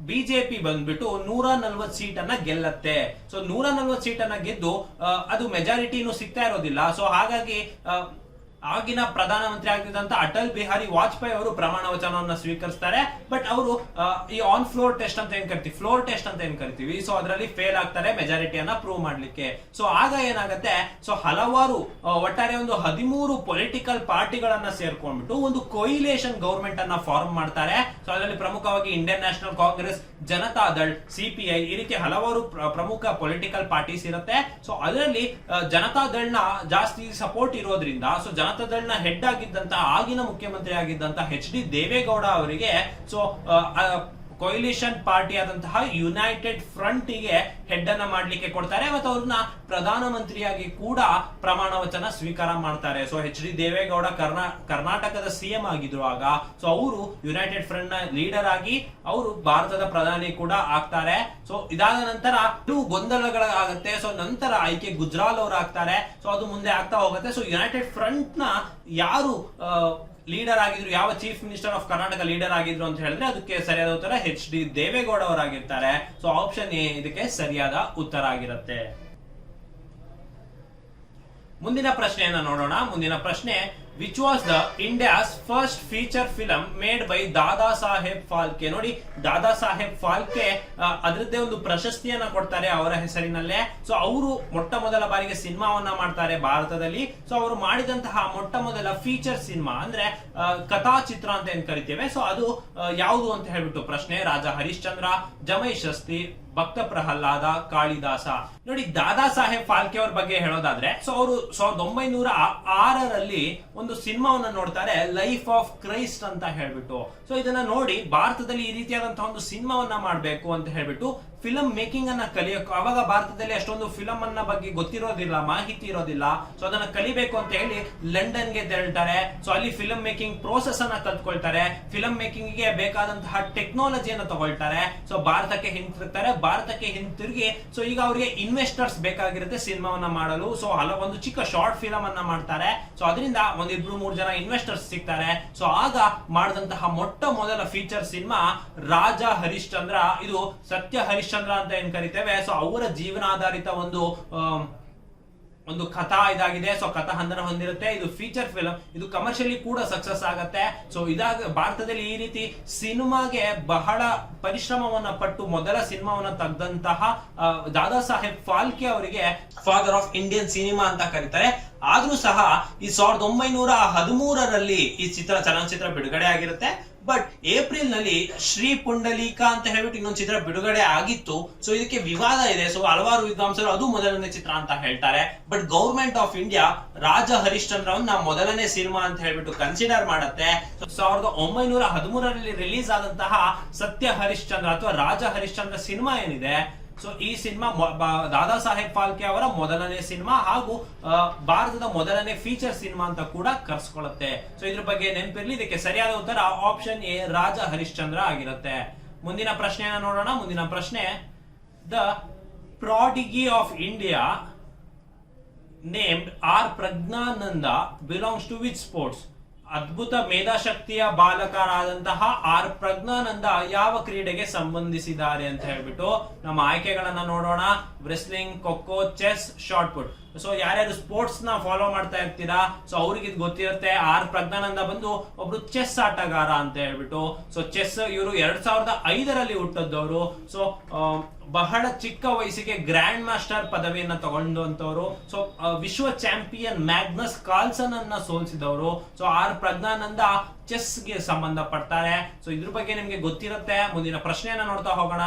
ಬಿಜೆಪಿ ಬಂದ್ಬಿಟ್ಟು 140 ಸೀಟ್ ಅನ್ನ ಗೆಲ್ಲತ್ತೆ. ಸೊ 140 ಸೀಟ್ ಅನ್ನ ಗೆದ್ದು ಅದು ಮೆಜಾರಿಟಿನೂ ಸಿಗ್ತಾ ಇರೋದಿಲ್ಲ. ಸೊ ಹಾಗಾಗಿ ಆಗಿನ ಪ್ರಧಾನಮಂತ್ರಿ ಆಗಿದ್ದಂತ ಅಟಲ್ ಬಿಹಾರಿ ವಾಜಪೇಯಿ ಅವರು ಪ್ರಮಾಣ ವಚನವನ್ನು ಸ್ವೀಕರಿಸ್ತಾರೆ. ಬಟ್ ಅವರು ಈ ಆನ್ ಫ್ಲೋರ್ ಟೆಸ್ಟ್ ಅಂತ ಏನ್ ಕರಿತೀವಿ, ಫ್ಲೋರ್ ಟೆಸ್ಟ್ ಅಂತ ಏನ್ ಕರಿತೀವಿ, ಸೊ ಅದರಲ್ಲಿ ಫೇಲ್ ಆಗ್ತಾರೆ ಮೆಜಾರಿಟಿಯನ್ನ ಪ್ರೂವ್ ಮಾಡ್ಲಿಕ್ಕೆ. ಸೊ ಆಗ ಏನಾಗುತ್ತೆ, ಸೊ ಹಲವಾರು ಒಟ್ಟಾರೆ ಒಂದು 13 ಪೊಲಿಟಿಕಲ್ ಪಾರ್ಟಿಗಳನ್ನ ಸೇರ್ಕೊಂಡ್ಬಿಟ್ಟು ಒಂದು ಕೊಯಿಲೇಷನ್ ಗವರ್ಮೆಂಟ್ ಅನ್ನ ಫಾರ್ಮ್ ಮಾಡ್ತಾರೆ. ಸೊ ಅದರಲ್ಲಿ ಪ್ರಮುಖವಾಗಿ Indian national Congress, Janata Dal, CPI ಈ ರೀತಿ ಹಲವಾರು ಪ್ರಮುಖ ಪೊಲಿಟಿಕಲ್ ಪಾರ್ಟೀಸ್ ಇರುತ್ತೆ. ಸೊ ಅದರಲ್ಲಿ ಜನತಾದಳ್ನ ಜಾಸ್ತಿ ಸಪೋರ್ಟ್ ಇರೋದ್ರಿಂದ ಸೊ ಜನತಾದಳ್ನ ಹೆಡ್ ಆಗಿದ್ದಂತಹ ಆಗಿನ ಮುಖ್ಯಮಂತ್ರಿ ಆಗಿದ್ದಂತಹ HD ದೇವೇಗೌಡ ಅವರಿಗೆ ಸೊ ಕೊಯಿಲೇಷನ್ ಪಾರ್ಟಿ ಆದಂತಹ ಯುನೈಟೆಡ್ ಫ್ರಂಟ್ ಗೆ ಹೆಡ್ ಅನ್ನ ಮಾಡ್ಲಿಕ್ಕೆ ಕೊಡ್ತಾರೆ ಮತ್ತು ಅವ್ರನ್ನ ಪ್ರಧಾನಮಂತ್ರಿಯಾಗಿ ಕೂಡ ಪ್ರಮಾಣ ವಚನ ಸ್ವೀಕಾರ ಮಾಡ್ತಾರೆ. ಸೊ HD ದೇವೇಗೌಡ ಕರ್ನಾಟಕದ CM ಆಗಿದ್ರು ಆಗ. ಸೊ ಅವರು ಯುನೈಟೆಡ್ ಫ್ರಂಟ್ ನ ಲೀಡರ್ ಆಗಿ ಅವರು ಭಾರತದ ಪ್ರಧಾನಿ ಕೂಡ ಆಗ್ತಾರೆ. ಸೊ ಇದಾದ ನಂತರ ಗೊಂದಲಗಳಾಗತ್ತೆ. ಸೊ ನಂತರ ಆಯ್ಕೆ ಗುಜ್ರಾಲ್ ಅವರು ಆಗ್ತಾರೆ. ಸೊ ಅದು ಮುಂದೆ ಆಗ್ತಾ ಹೋಗುತ್ತೆ. ಸೊ ಯುನೈಟೆಡ್ ಫ್ರಂಟ್ ನ ಯಾರು ಲೀಡರ್ ಆಗಿದ್ರು, ಯಾವ chief minister of Karnataka leader ಆಗಿದ್ರು ಅಂತ ಹೇಳಿದ್ರೆ ಅದಕ್ಕೆ ಸರಿಯಾದ ಉತ್ತರ HD ದೇವೇಗೌಡ ಅವರಾಗಿರ್ತಾರೆ. ಸೊ ಆಪ್ಷನ್ ಎ ಇದಕ್ಕೆ ಸರಿಯಾದ ಉತ್ತರ ಆಗಿರುತ್ತೆ. ಮುಂದಿನ ಪ್ರಶ್ನೆಯನ್ನ ನೋಡೋಣ. ಮುಂದಿನ ಪ್ರಶ್ನೆ, which was the India's first feature film made by Dada Saheb Phalke. ನೋಡಿ, ದಾದಾ ಸಾಹೇಬ್ ಫಾಲ್ಕೆ ಅದರದ್ದೇ ಒಂದು ಪ್ರಶಸ್ತಿಯನ್ನ ಕೊಡ್ತಾರೆ ಅವರ ಹೆಸರಿನಲ್ಲೇ. ಸೊ ಅವರು ಮೊಟ್ಟ ಮೊದಲ ಬಾರಿಗೆ ಸಿನಿಮಾವನ್ನ ಮಾಡ್ತಾರೆ ಭಾರತದಲ್ಲಿ. ಸೊ ಅವರು ಮಾಡಿದಂತಹ ಮೊಟ್ಟ ಮೊದಲ ಫೀಚರ್ ಸಿನಿಮಾ ಅಂದ್ರೆ ಕಥಾಚಿತ್ರ ಅಂತ ಏನ್ ಕರಿತೇವೆ, ಸೊ ಅದು ಯಾವುದು ಅಂತ ಹೇಳ್ಬಿಟ್ಟು ಪ್ರಶ್ನೆ. ರಾಜ ಹರಿಶ್ಚಂದ್ರ, ಜಮೈಷಸ್ತಿ, ಭಕ್ತ ಪ್ರಹ್ಲಾದ, ಕಾಳಿದಾಸ. ನೋಡಿ, ದಾದಾ ಸಾಹೇಬ್ ಫಾಲ್ಕೆ ಅವ್ರ ಬಗ್ಗೆ ಹೇಳೋದಾದ್ರೆ ಸೊ ಅವರು 1906ರಲ್ಲಿ ಒಂದು ಸಿನಿಮಾವನ್ನ ನೋಡ್ತಾರೆ, ಲೈಫ್ ಆಫ್ ಕ್ರೈಸ್ಟ್ ಅಂತ ಹೇಳ್ಬಿಟ್ಟು. ಸೊ ಇದನ್ನ ನೋಡಿ ಭಾರತದಲ್ಲಿ ಈ ರೀತಿಯಾದಂತಹ ಒಂದು ಸಿನಿಮಾವನ್ನ ಮಾಡ್ಬೇಕು ಅಂತ ಹೇಳ್ಬಿಟ್ಟು ಫಿಲಂ ಮೇಕಿಂಗ್ ಅನ್ನ ಕಲಿಯಕ್ಕೆ, ಅವಾಗ ಭಾರತದಲ್ಲಿ ಅಷ್ಟೊಂದು ಫಿಲಂ ಅನ್ನ ಬಗ್ಗೆ ಗೊತ್ತಿರೋದಿಲ್ಲ, ಮಾಹಿತಿ ಇರೋದಿಲ್ಲ. ಸೊ ಅದನ್ನ ಕಲಿಬೇಕು ಅಂತ ಹೇಳಿ ಲಂಡನ್ ಗೆ ತೆರಳ್ತಾರೆ. ಸೊ ಅಲ್ಲಿ ಫಿಲಂ ಮೇಕಿಂಗ್ ಪ್ರೋಸೆಸ್ ಅನ್ನ ಕಲ್ತ್ಕೊಳ್ತಾರೆ. ಫಿಲಂ ಮೇಕಿಂಗ್ ಗೆ ಬೇಕಾದಂತಹ ಟೆಕ್ನಾಲಜಿಯನ್ನ ತಗೊಳ್ತಾರೆ. ಸೊ ಭಾರತಕ್ಕೆ ಹಿಂತಿರುಗ್ತಾರೆ. ಭಾರತಕ್ಕೆ ಹಿಂತಿರುಗಿ ಸೊ ಈಗ ಅವರಿಗೆ ಇನ್ವೆಸ್ಟರ್ಸ್ ಬೇಕಾಗಿರುತ್ತೆ ಸಿನಿಮಾವನ್ನ ಮಾಡಲು. ಸೊ ಒಂದು ಚಿಕ್ಕ ಶಾರ್ಟ್ ಫಿಲಂ ಅನ್ನ ಮಾಡ್ತಾರೆ. ಸೊ ಅದರಿಂದ 1-2-3 ಜನ ಇನ್ವೆಸ್ಟರ್ಸ್ ಸಿಗ್ತಾರೆ. ಸೊ ಆಗ ಮಾಡಿದಂತಹ ಮೊಟ್ಟ ಮೊದಲ ಫೀಚರ್ ಸಿನಿಮಾ ರಾಜ ಹರಿಶ್ಚಂದ್ರ. ಇದು ಸತ್ಯ ಹರಿಶ್ಚಂದ್ರ ಅಂತ ಏನ್ ಕರಿತೇವೆ. ಸೊ ಅವರ ಜೀವನಾಧಾರಿತ ಒಂದು ಕಥಾ ಇದಾಗಿದೆ. ಸೊ ಕಥಾ ಹೊಂದಿರುತ್ತೆ. ಇದು ಫೀಚರ್ ಫಿಲಂ. ಇದು ಕಮರ್ಷಿಯಲಿ ಕೂಡ ಸಕ್ಸಸ್ ಆಗತ್ತೆ. ಸೊ ಇದಾಗ ಭಾರತದಲ್ಲಿ ಈ ರೀತಿ ಸಿನಿಮಾಗೆ ಬಹಳ ಪರಿಶ್ರಮವನ್ನ ಪಟ್ಟು ಮೊದಲ ಸಿನಿಮಾವನ್ನ ತೆಗೆದಂತಹ ದಾದಾ ಸಾಹೇಬ್ ಫಾಲ್ಕೆ ಅವರಿಗೆ ಫಾದರ್ ಆಫ್ ಇಂಡಿಯನ್ ಸಿನಿಮಾ ಅಂತ ಕರೀತಾರೆ. ಆದ್ರೂ ಸಹ ಈ 1913ರಲ್ಲಿ ಈ ಚಲನಚಿತ್ರ ಬಿಡುಗಡೆ ಆಗಿರುತ್ತೆ. ಬಟ್ ಏಪ್ರಿಲ್ ನಲ್ಲಿ ಶ್ರೀ ಪುಂಡಲೀಕ ಅಂತ ಹೇಳ್ಬಿಟ್ಟು ಇನ್ನೊಂದು ಚಿತ್ರ ಬಿಡುಗಡೆ ಆಗಿತ್ತು. ಸೊ ಇದಕ್ಕೆ ವಿವಾದ ಇದೆ. ಸೊ ಹಲವಾರು ವಿದ್ವಾಂಸರು ಅದು ಮೊದಲನೇ ಚಿತ್ರ ಅಂತ ಹೇಳ್ತಾರೆ. ಬಟ್ ಗವರ್ಮೆಂಟ್ ಆಫ್ ಇಂಡಿಯಾ ರಾಜ ಹರಿಶ್ಚಂದ್ರವನ್ನ ಮೊದಲನೇ ಸಿನಿಮಾ ಅಂತ ಹೇಳ್ಬಿಟ್ಟು ಕನ್ಸಿಡರ್ ಮಾಡುತ್ತೆ. 1913ರಲ್ಲಿ ರಿಲೀಸ್ ಆದಂತಹ ಸತ್ಯ ಹರಿಶ್ಚಂದ್ರ ಅಥವಾ ರಾಜ ಹರಿಶ್ಚಂದ್ರ ಸಿನಿಮಾ ಏನಿದೆ, ಸೊ ಈ ಸಿನಿಮಾ ದಾದಾ ಸಾಹೇಬ್ ಫಾಲ್ಕೆ ಅವರ ಮೊದಲನೇ ಸಿನಿಮಾ ಹಾಗೂ ಭಾರತದ ಮೊದಲನೇ ಫೀಚರ್ ಸಿನಿಮಾ ಅಂತ ಕೂಡ ಕರ್ಸ್ಕೊಳ್ಳುತ್ತೆ. ಸೊ ಇದ್ರ ಬಗ್ಗೆ ನೆನಪಿರ್ಲಿ. ಇದಕ್ಕೆ ಸರಿಯಾದ ಉತ್ತರ ಆಪ್ಷನ್ ಎ ರಾಜ ಹರಿಶ್ಚಂದ್ರ ಆಗಿರುತ್ತೆ. ಮುಂದಿನ ಪ್ರಶ್ನೆಯನ್ನ ನೋಡೋಣ. ಮುಂದಿನ ಪ್ರಶ್ನೆ, the prodigy of India named R Praggnanandhaa belongs to which sports. ಅದ್ಭುತ ಮೇಧಾಶಕ್ತಿಯ ಬಾಲಕರಾದಂತಹ ಆರ್ ಪ್ರಜ್ಞಾನಂದ ಯಾವ ಕ್ರೀಡೆಗೆ ಸಂಬಂಧಿಸಿದ್ದಾರೆ ಅಂತ ಹೇಳ್ಬಿಟ್ಟು ನಮ್ಮ ಆಯ್ಕೆಗಳನ್ನ ನೋಡೋಣ. Wrestling, kho kho, chess, shot put. So ಯಾರ್ಯಾರು ಸ್ಪೋರ್ಟ್ಸ್ ನ ಫಾಲೋ ಮಾಡ್ತಾ ಇರ್ತೀರಾ, ಸೊ ಅವ್ರಿಗೆ ಇದು ಗೊತ್ತಿರುತ್ತೆ. ಆರ್ ಪ್ರಜ್ಞಾನಂದ ಬಂದು ಒಬ್ರು ಚೆಸ್ ಆಟಗಾರ ಅಂತ ಹೇಳ್ಬಿಟ್ಟು. ಸೊ ಚೆಸ್ ಇವರು 2005ರಲ್ಲಿ ಹುಟ್ಟದವರು. ಸೊ ಬಹಳ ಚಿಕ್ಕ ವಯಸ್ಸಿಗೆ ಗ್ರ್ಯಾಂಡ್ ಮಾಸ್ಟರ್ ಪದವಿಯನ್ನ ತಗೊಂಡಂತವರು. ಸೊ ವಿಶ್ವ ಚಾಂಪಿಯನ್ ಮ್ಯಾಗ್ನಸ್ ಕಾರ್ಲ್ಸನ್ ಅನ್ನ ಸೋಲಿಸಿದವರು. ಸೊ ಆರ್ ಪ್ರಜ್ಞಾನಂದ ಚೆಸ್ ಗೆ ಸಂಬಂಧ ಪಡ್ತಾರೆ. ಸೊ ಇದ್ರ ಬಗ್ಗೆ ನಿಮ್ಗೆ ಗೊತ್ತಿರುತ್ತೆ. ಮುಂದಿನ ಪ್ರಶ್ನೆಯನ್ನ ನೋಡ್ತಾ ಹೋಗೋಣ.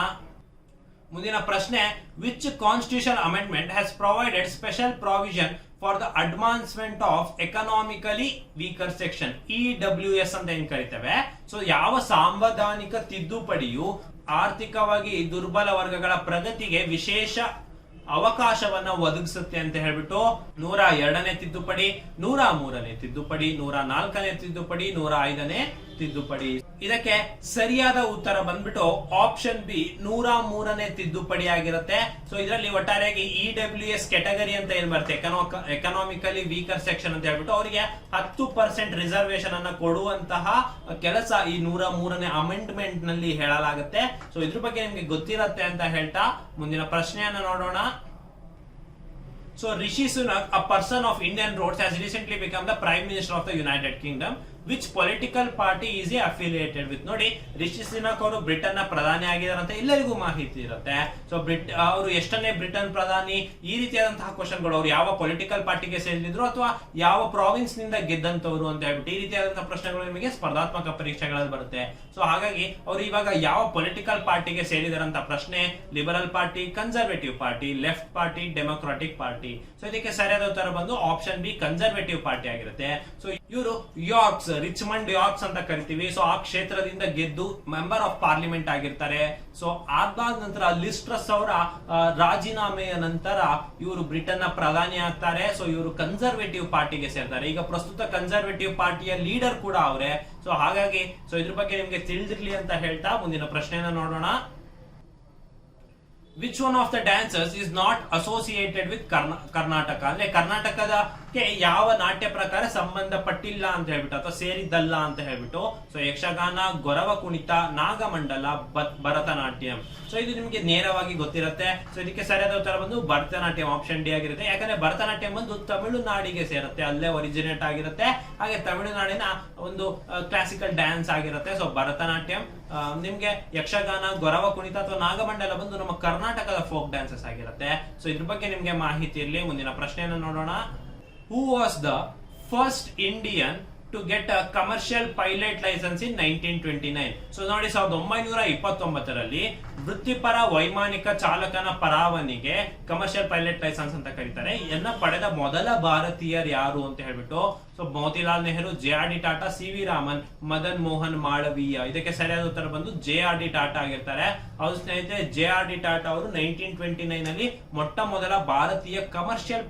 ಮುಂದಿನ ಪ್ರಶ್ನೆ, which constitution amendment has provided special provision for the advancement of economically weaker section, EWS ಅಂತ ಏನ್ ಕರಿತೇವೆ. ಸೊ ಯಾವ ಸಾಂವಿಧಾನಿಕ ತಿದ್ದುಪಡಿಯು ಆರ್ಥಿಕವಾಗಿ ದುರ್ಬಲ ವರ್ಗಗಳ ಪ್ರಗತಿಗೆ ವಿಶೇಷ ಅವಕಾಶವನ್ನ ಒದಗಿಸುತ್ತೆ ಅಂತ ಹೇಳ್ಬಿಟ್ಟು 102ನೇ ತಿದ್ದುಪಡಿ, 103ನೇ ತಿದ್ದುಪಡಿ, 104ನೇ ತಿದ್ದುಪಡಿ, 105ನೇ ತಿದ್ದುಪಡಿ. ಇದಕ್ಕೆ ಸರಿಯಾದ ಉತ್ತರ ಬಂದ್ಬಿಟ್ಟು ಆಪ್ಷನ್ ಬಿ 103ನೇ ತಿದ್ದುಪಡಿ ಆಗಿರುತ್ತೆ. ಸೊ ಇದರಲ್ಲಿ ಒಟ್ಟಾರೆಯಾಗಿ EWS ಕೆಟಗರಿ ಅಂತ ಏನ್ ಬರುತ್ತೆ, ಎಕನಾಮಿಕಲಿ ವೀಕರ್ ಸೆಕ್ಷನ್ ಅಂತ ಹೇಳ್ಬಿಟ್ಟು ಅವರಿಗೆ 10% ರಿಸರ್ವೇಶನ್ ಅನ್ನ ಕೊಡುವಂತಹ ಕೆಲಸ ಈ 103ನೇ ಅಮೆಂಡ್ಮೆಂಟ್ ನಲ್ಲಿ ಹೇಳಲಾಗುತ್ತೆ. ಸೊ ಇದ್ರ ಬಗ್ಗೆ ನಿಮ್ಗೆ ಗೊತ್ತಿರತ್ತೆ ಅಂತ ಹೇಳ್ತಾ ಮುಂದಿನ ಪ್ರಶ್ನೆಯನ್ನ ನೋಡೋಣ. So Rishi Sunak, a person of Indian roots, has recently become the Prime Minister of the United Kingdom. Which political party is he affiliated with? ನೋಡಿ, ರಿಷಿ ಸುನಕ್ ಅವರು ಬ್ರಿಟನ್ ನ ಪ್ರಧಾನಿ ಆಗಿದ್ದಾರೆ ಅಂತ ಎಲ್ಲರಿಗೂ ಮಾಹಿತಿ ಇರುತ್ತೆ. ಸೊ ಅವರು ಎಷ್ಟನೇ ಬ್ರಿಟನ್ ಪ್ರಧಾನಿ, ಈ ರೀತಿಯಾದಂತಹ ಕ್ವಶನ್ಗಳು, ಅವರು ಯಾವ ಪೊಲಿಟಿಕಲ್ ಪಾರ್ಟಿಗೆ ಸೇರಿದ್ರು ಅಥವಾ ಯಾವ ಪ್ರಾವಿನ್ಸ್ ನಿಂದ ಗೆದ್ದಂತವ್ರು ಅಂತ ಹೇಳ್ಬಿಟ್ಟು ಈ ರೀತಿಯಾದಂತಹ ಪ್ರಶ್ನೆಗಳು ನಿಮಗೆ ಸ್ಪರ್ಧಾತ್ಮಕ ಪರೀಕ್ಷೆಗಳಲ್ಲಿ ಬರುತ್ತೆ. ಸೊ ಹಾಗಾಗಿ ಅವರು ಇವಾಗ ಯಾವ ಪೊಲಿಟಿಕಲ್ ಪಾರ್ಟಿಗೆ ಸೇರಿದಾರಂತ ಪ್ರಶ್ನೆ liberal party, conservative party, left party, democratic party. So ಇದಕ್ಕೆ ಸರಿಯಾದ ಉತ್ತರ ಬಂದು ಆಪ್ಷನ್ ಬಿ ಕನ್ಸರ್ವೇಟಿವ್ ಪಾರ್ಟಿ ಆಗಿರುತ್ತೆ. ಸೊ ಇವರು ಯಾರ್ಕ್ಸ್, ರಿಚ್ಮಂಡ್ ಯಾರ್ಕ್ಸ್ ಅಂತ ಕರಿತೀವಿ. ಸೊ ಆ ಕ್ಷೇತ್ರದಿಂದ ಗೆದ್ದು ಮೆಂಬರ್ ಆಫ್ ಪಾರ್ಲಿಮೆಂಟ್ ಆಗಿರ್ತಾರೆ. ಸೊ ಅದಾದ ನಂತರ ಲಿಸ್ ಟ್ರಸ್ ಅವರ ರಾಜೀನಾಮೆಯ ನಂತರ ಇವರು ಬ್ರಿಟನ್ ನ ಪ್ರಧಾನಿ ಆಗ್ತಾರೆ. ಸೊ ಇವರು ಕನ್ಸರ್ವೇಟಿವ್ ಪಾರ್ಟಿಗೆ ಸೇರ್ತಾರೆ. ಈಗ ಪ್ರಸ್ತುತ ಕನ್ಸರ್ವೇಟಿವ್ ಪಾರ್ಟಿಯ ಲೀಡರ್ ಕೂಡ ಅವರೇ. ಸೊ ಹಾಗಾಗಿ ಇದ್ರ ಬಗ್ಗೆ ನಿಮ್ಗೆ ತಿಳಿದಿರ್ಲಿ ಅಂತ ಹೇಳ್ತಾ ಮುಂದಿನ ಪ್ರಶ್ನೆಯನ್ನ ನೋಡೋಣ. Which one of the dancers is not associated with Karnataka? ಅಂದ್ರೆ ಕರ್ನಾಟಕದಕ್ಕೆ ಯಾವ ನಾಟ್ಯ ಪ್ರಕಾರ ಸಂಬಂಧಪಟ್ಟಿಲ್ಲ ಅಂತ ಹೇಳ್ಬಿಟ್ಟು ಅಥವಾ ಸೇರಿದ್ದಲ್ಲ ಅಂತ ಹೇಳ್ಬಿಟ್ಟು. ಸೊ ಯಕ್ಷಗಾನ, ಗೊರವ ಕುಣಿತ, ನಾಗಮಂಡಲ, ಭರತನಾಟ್ಯಂ. ಸೊ ಇದು ನಿಮಗೆ ನೇರವಾಗಿ ಗೊತ್ತಿರುತ್ತೆ. ಸೊ ಇದಕ್ಕೆ ಸರಿಯಾದ ಉತ್ತರ ಬಂದು ಭರತನಾಟ್ಯಂ, ಆಪ್ಷನ್ ಡಿ ಆಗಿರುತ್ತೆ. ಯಾಕಂದ್ರೆ ಭರತನಾಟ್ಯಂ ಬಂದು ತಮಿಳುನಾಡಿಗೆ ಸೇರುತ್ತೆ, ಅಲ್ಲೇ ಒರಿಜಿನೇಟ್ ಆಗಿರುತ್ತೆ. ಹಾಗೆ ತಮಿಳುನಾಡಿನ ಒಂದು ಕ್ಲಾಸಿಕಲ್ ಡ್ಯಾನ್ಸ್ ಆಗಿರುತ್ತೆ. ಸೊ ಭರತನಾಟ್ಯಂ. ನಿಮ್ಗೆ ಯಕ್ಷಗಾನ, ಗೊರವ ಕುಣಿತ ಅಥವಾ ನಾಗಮಂಡಲ ಬಂದು ನಮ್ಮ ಕರ್ನಾಟಕದ ಫೋಕ್ ಡ್ಯಾನ್ಸಸ್ ಆಗಿರುತ್ತೆ. ಸೊ ಇದ್ರ ಬಗ್ಗೆ ನಿಮ್ಗೆ ಮಾಹಿತಿ ಇರಲಿ. ಮುಂದಿನ ಪ್ರಶ್ನೆಯನ್ನು ನೋಡೋಣ. Who was the first Indian to get a commercial pilot licence in 1929? So ನೋಡಿ, 1929ರಲ್ಲಿ ವೃತ್ತಿಪರ ವೈಮಾನಿಕ ಚಾಲಕನ ಪರವಾನಿಗೆ ಕಮರ್ಷಿಯಲ್ ಪೈಲಟ್ ಲೈಸೆನ್ಸ್ ಅಂತ ಕರೀತಾರೆ. ಇದನ್ನ ಪಡೆದ ಮೊದಲ ಭಾರತೀಯರು ಯಾರು ಅಂತ ಹೇಳ್ಬಿಟ್ಟು. So Motilal Nehru, JR D Tata, CV Raman, Madan Mohan Malaviya. ಇದಕ್ಕೆ ಸರಿಯಾದ ಉತ್ತರ ಬಂದು JR ಡಿ ಟಾಟಾ ಆಗಿರ್ತಾರೆ. ಅವ್ರ ಸ್ನೇಹಿತರೆ JR ಡಿ ಟಾಟಾ ಅವರು 1929 ನಲ್ಲಿ ಮೊಟ್ಟ ಮೊದಲ ಭಾರತೀಯ ಕಮರ್ಷಿಯಲ್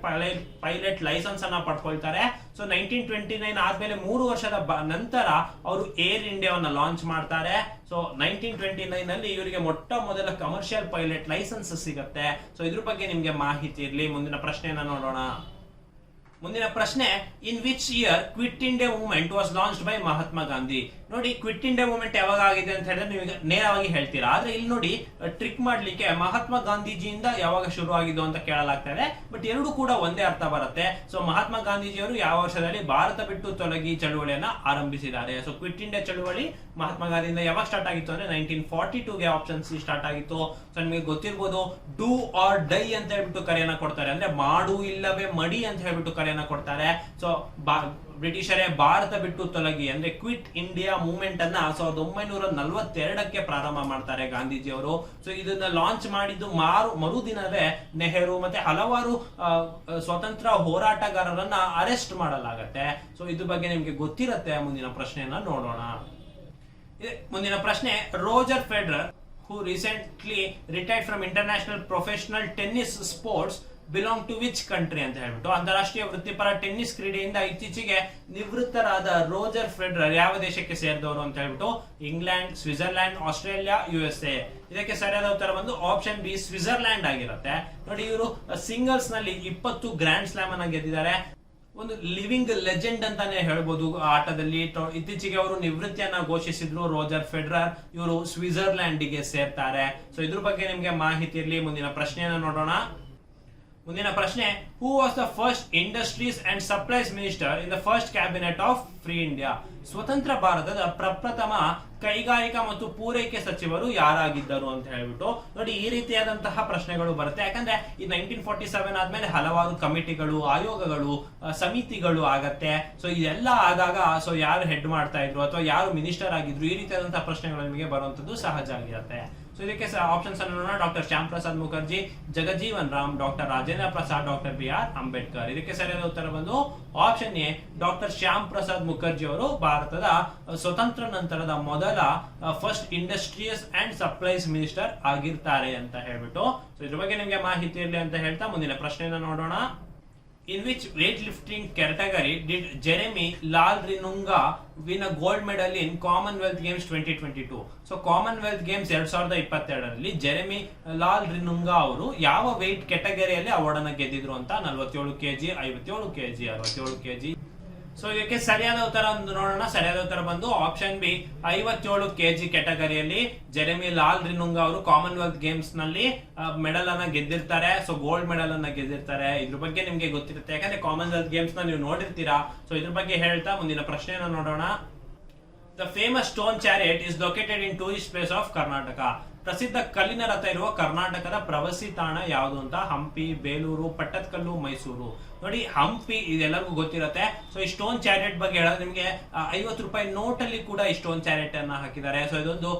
ಪೈಲಟ್ ಲೈಸೆನ್ಸ್ ಅನ್ನ ಪಡ್ಕೊಳ್ತಾರೆ. ಸೊ 1929 ಆದ್ಮೇಲೆ 3 ವರ್ಷದ ನಂತರ ಅವರು ಏರ್ ಇಂಡಿಯಾವನ್ನ ಲಾಂಚ್ ಮಾಡ್ತಾರೆ. ಸೊ 1929 ನಲ್ಲಿ ಇವರಿಗೆ ಮೊಟ್ಟ ಮೊದಲ ಕಮರ್ಷಿಯಲ್ ಪೈಲಟ್ ಲೈಸೆನ್ಸ್ ಸಿಗುತ್ತೆ. ಸೊ ಇದ್ರ ಬಗ್ಗೆ ನಿಮ್ಗೆ ಮಾಹಿತಿ ಇರಲಿ. ಮುಂದಿನ ಪ್ರಶ್ನೆಯನ್ನ ನೋಡೋಣ. ಮುಂದಿನ ಪ್ರಶ್ನೆ, in which year Quit India Movement was launched by Mahatma Gandhi? ನೋಡಿ, ಕ್ವಿಟ್ ಇಂಡಿಯಾ ಮೂವ್ಮೆಂಟ್ ಯಾವಾಗ ಆಗಿದೆ ಅಂತ ಹೇಳಿದ್ರೆ ನೀವು ನೇರವಾಗಿ ಹೇಳ್ತೀರಾ. ಆದ್ರೆ ಇಲ್ಲಿ ನೋಡಿ, ಟ್ರಿಕ್ ಮಾಡ್ಲಿಕ್ಕೆ ಮಹಾತ್ಮ ಗಾಂಧೀಜಿಯಿಂದ ಯಾವಾಗ ಶುರು ಆಗಿದ್ದು ಅಂತ ಕೇಳಲಾಗ್ತಾ ಇದೆ. ಬಟ್ ಎರಡು ಕೂಡ ಒಂದೇ ಅರ್ಥ ಬರುತ್ತೆ. ಸೊ ಮಹಾತ್ಮ ಗಾಂಧೀಜಿಯವರು ಯಾವ ವರ್ಷದಲ್ಲಿ ಭಾರತ ಬಿಟ್ಟು ತೊಲಗಿ ಚಳುವಳಿಯನ್ನ ಆರಂಭಿಸಿದ್ದಾರೆ? ಸೊ ಕ್ವಿಟ್ ಇಂಡಿಯಾ ಚಳುವಳಿ ಮಹಾತ್ಮ ಗಾಂಧಿಯಿಂದ ಯಾವಾಗ ಸ್ಟಾರ್ಟ್ ಆಗಿತ್ತು ಅಂದ್ರೆ 1942ಗೆ ಆಪ್ಷನ್ ಸಿ ಸ್ಟಾರ್ಟ್ ಆಗಿತ್ತು. ಸೊ ನಿಮಗೆ ಗೊತ್ತಿರ್ಬೋದು, ಡೂ ಆರ್ ಡೈ ಅಂತ ಹೇಳ್ಬಿಟ್ಟು ಕರೆಯನ್ನ ಕೊಡ್ತಾರೆ. ಅಂದ್ರೆ ಮಾಡು ಇಲ್ಲವೇ ಮಡಿ ಅಂತ ಹೇಳ್ಬಿಟ್ಟು ಕರೆಯನ್ನ ಕೊಡ್ತಾರೆ. ಸೊ ಬ್ರಿಟಿಷರೇ ಭಾರತ ಬಿಟ್ಟು ತೊಲಗಿ ಅಂದ್ರೆ ಕ್ವಿಟ್ ಇಂಡಿಯಾ ಮೂವ್ಮೆಂಟ್ ಅನ್ನ 1942ಕ್ಕೆ ಪ್ರಾರಂಭ ಮಾಡ್ತಾರೆ ಗಾಂಧೀಜಿ ಅವರು. ಸೊ ಇದನ್ನ ಲಾಂಚ್ ಮಾಡಿದ್ದು ಮರುದಿನವೇ ನೆಹರು ಮತ್ತೆ ಹಲವಾರು ಸ್ವತಂತ್ರ ಹೋರಾಟಗಾರರನ್ನ ಅರೆಸ್ಟ್ ಮಾಡಲಾಗತ್ತೆ. ಸೊ ಇದ್ರ ಬಗ್ಗೆ ನಿಮ್ಗೆ ಗೊತ್ತಿರತ್ತೆ. ಮುಂದಿನ ಪ್ರಶ್ನೆಯನ್ನ ನೋಡೋಣ. ಮುಂದಿನ ಪ್ರಶ್ನೆ, Roger Federer who recently retired from international professional tennis sports belong to which country ಅಂತ ಹೇಳ್ಬಿಟ್ಟು. ಅಂತಾರಾಷ್ಟ್ರೀಯ ವೃತ್ತಿಪರ ಟೆನ್ನಿಸ್ ಕ್ರೀಡೆಯಿಂದ ಇತ್ತೀಚೆಗೆ ನಿವೃತ್ತರಾದ ರೋಜರ್ ಫೆಡರರ್ ಯಾವ ದೇಶಕ್ಕೆ ಸೇರಿದವರು ಅಂತ ಹೇಳ್ಬಿಟ್ಟು. England, Switzerland, Australia, USA. ಇದಕ್ಕೆ ಸರಿಯಾದ ಉತ್ತರ ಬಂದು ಆಪ್ಷನ್ ಬಿ ಸ್ವಿಟ್ಜರ್ಲ್ಯಾಂಡ್ ಆಗಿರುತ್ತೆ. ನೋಡಿ, ಇವರು ಸಿಂಗಲ್ಸ್ ನಲ್ಲಿ 20 ಗ್ರ್ಯಾಂಡ್ ಸ್ಲಾಮ್ ಅನ್ನ ಗೆದ್ದಿದ್ದಾರೆ. ಒಂದು ಲಿವಿಂಗ್ ಲೆಜೆಂಡ್ ಅಂತಾನೆ ಹೇಳ್ಬೋದು ಆಟದಲ್ಲಿ. ಇತ್ತೀಚೆಗೆ ಅವರು ನಿವೃತ್ತಿಯನ್ನ ಘೋಷಿಸಿದ್ರು ರೋಜರ್ ಫೆಡರರ್. ಇವರು ಸ್ವಿಟ್ಜರ್ಲ್ಯಾಂಡ್ ಗೆ ಸೇರ್ತಾರೆ. ಸೊ ಇದ್ರ ಬಗ್ಗೆ ನಿಮ್ಗೆ ಮಾಹಿತಿ ಇರಲಿ. ಮುಂದಿನ ಪ್ರಶ್ನೆಯನ್ನ ನೋಡೋಣ. ಮುಂದಿನ ಪ್ರಶ್ನೆ, ಹೂ was the first industries and supplies minister in the first cabinet of free India? ಸ್ವತಂತ್ರ ಭಾರತದ ಪ್ರಪ್ರಥಮ ಕೈಗಾರಿಕಾ ಮತ್ತು ಪೂರೈಕೆ ಸಚಿವರು ಯಾರಾಗಿದ್ದರು ಅಂತ ಹೇಳ್ಬಿಟ್ಟು. ನೋಡಿ, ಈ ರೀತಿಯಾದಂತಹ ಪ್ರಶ್ನೆಗಳು ಬರುತ್ತೆ. ಯಾಕಂದ್ರೆ ಈ 1947 ಆದ್ಮೇಲೆ ಹಲವಾರು ಕಮಿಟಿಗಳು, ಆಯೋಗಗಳು, ಸಮಿತಿಗಳು ಆಗತ್ತೆ. ಸೊ ಇದೆಲ್ಲ ಆದಾಗ ಸೊ ಯಾರು ಹೆಡ್ ಮಾಡ್ತಾ ಇದ್ರು ಅಥವಾ ಯಾರು ಮಿನಿಸ್ಟರ್ ಆಗಿದ್ರು, ಈ ರೀತಿಯಾದಂತಹ ಪ್ರಶ್ನೆಗಳು ನಿಮಗೆ ಬರುವಂತದ್ದು ಸಹಜ ಆಗಿರುತ್ತೆ. ಸೊ ಇದಕ್ಕೆ ಆಪ್ಷನ್ಸ್ ಅನ್ನು ನೋಡೋಣ. Doctor Shyam Prasad Mukherjee, Jagjivan Ram, doctor Rajendra Prasad, doctor BR Ambedkar. ಇದಕ್ಕೆ ಸರಿಯಾದ ಉತ್ತರ ಬಂದು option A doctor Shyam Prasad Mukherjee ಅವರು ಭಾರತದ ಸ್ವತಂತ್ರ ನಂತರದ ಮೊದಲ first industries and supplies minister ಆಗಿರ್ತಾರೆ ಅಂತ ಹೇಳ್ಬಿಟ್ಟು. ಸೊ ಇದ್ರ ಬಗ್ಗೆ ನಿಮಗೆ ಮಾಹಿತಿ ಇರಲಿ ಅಂತ ಹೇಳ್ತಾ ಮುಂದಿನ ಪ್ರಶ್ನೆಯನ್ನ ನೋಡೋಣ. In which weightlifting category did Jeremy Lal Rinunga win a gold medal in Commonwealth Games 2022? So Commonwealth Games 2022ರಲ್ಲಿ ಜೆರೆಮಿ ಲಾಲ್ ರಿನುಂಗಾ ಅವರು ಯಾವ weight ಕೆಟಗರಿಯಲ್ಲಿ ಅವಾರ್ಡ್ ಅನ್ನು ಗೆದ್ದಿದ್ರು ಅಂತ 47 ಕೆಜಿ, 57 ಕೆಜಿ, 67 ಕೆಜಿ. ಸೊ ಇದಕ್ಕೆ ಸರಿಯಾದ ಉತ್ತರ ನೋಡೋಣ. ಸರಿಯಾದ ಉತ್ತರ ಬಂದು ಆಪ್ಷನ್ ಬಿ 57 ಕೆಜಿ ಕೆಟಗರಿಯಲ್ಲಿ ಜೆರೆಮಿ ಲಾಲ್ ರಿನುಂಗಾ ಅವರು ಕಾಮನ್ವೆಲ್ತ್ ಗೇಮ್ಸ್ ನಲ್ಲಿ ಮೆಡಲ್ ಅನ್ನ ಗೆದ್ದಿರ್ತಾರೆ. ಸೊ ಗೋಲ್ಡ್ ಮೆಡಲ್ ಅನ್ನ ಗೆದ್ದಿರ್ತಾರೆ. ಇದ್ರ ಬಗ್ಗೆ ನಿಮ್ಗೆ ಗೊತ್ತಿರುತ್ತೆ, ಯಾಕಂದ್ರೆ ಕಾಮನ್ವೆಲ್ತ್ ಗೇಮ್ಸ್ ನ ನೀವು ನೋಡಿರ್ತೀರಾ. ಸೊ ಇದ್ರ ಬಗ್ಗೆ ಹೇಳ್ತಾ ಮುಂದಿನ ಪ್ರಶ್ನೆಯನ್ನ ನೋಡೋಣ. The famous stone chariot is located in tourist place of Karnataka. ಪ್ರಸಿದ್ಧ ಕಲ್ಲಿನ ರಥ ಇರುವ ಕರ್ನಾಟಕದ ಪ್ರವಾಸಿ ತಾಣ ಯಾವುದು ಅಂತ? ಹಂಪಿ, ಬೇಲೂರು, ಪಟ್ಟದಕಲ್ಲು, ಮೈಸೂರು. ನೋಡಿ, ಹಂಪಿ ಇದೆಲ್ಲರಿಗೂ ಗೊತ್ತಿರುತ್ತೆ. ಸೊ ಈ ಸ್ಟೋನ್ ಚಾರಿಯಟ್ ಬಗ್ಗೆ ಹೇಳೋದು ನಿಮಗೆ 50 ರೂಪಾಯಿ ನೋಟ್ ಅಲ್ಲಿ ಕೂಡ ಈ ಸ್ಟೋನ್ ಚಾರಿಯಟ್ ಅನ್ನ ಹಾಕಿದ್ದಾರೆ. ಸೊ ಇದೊಂದು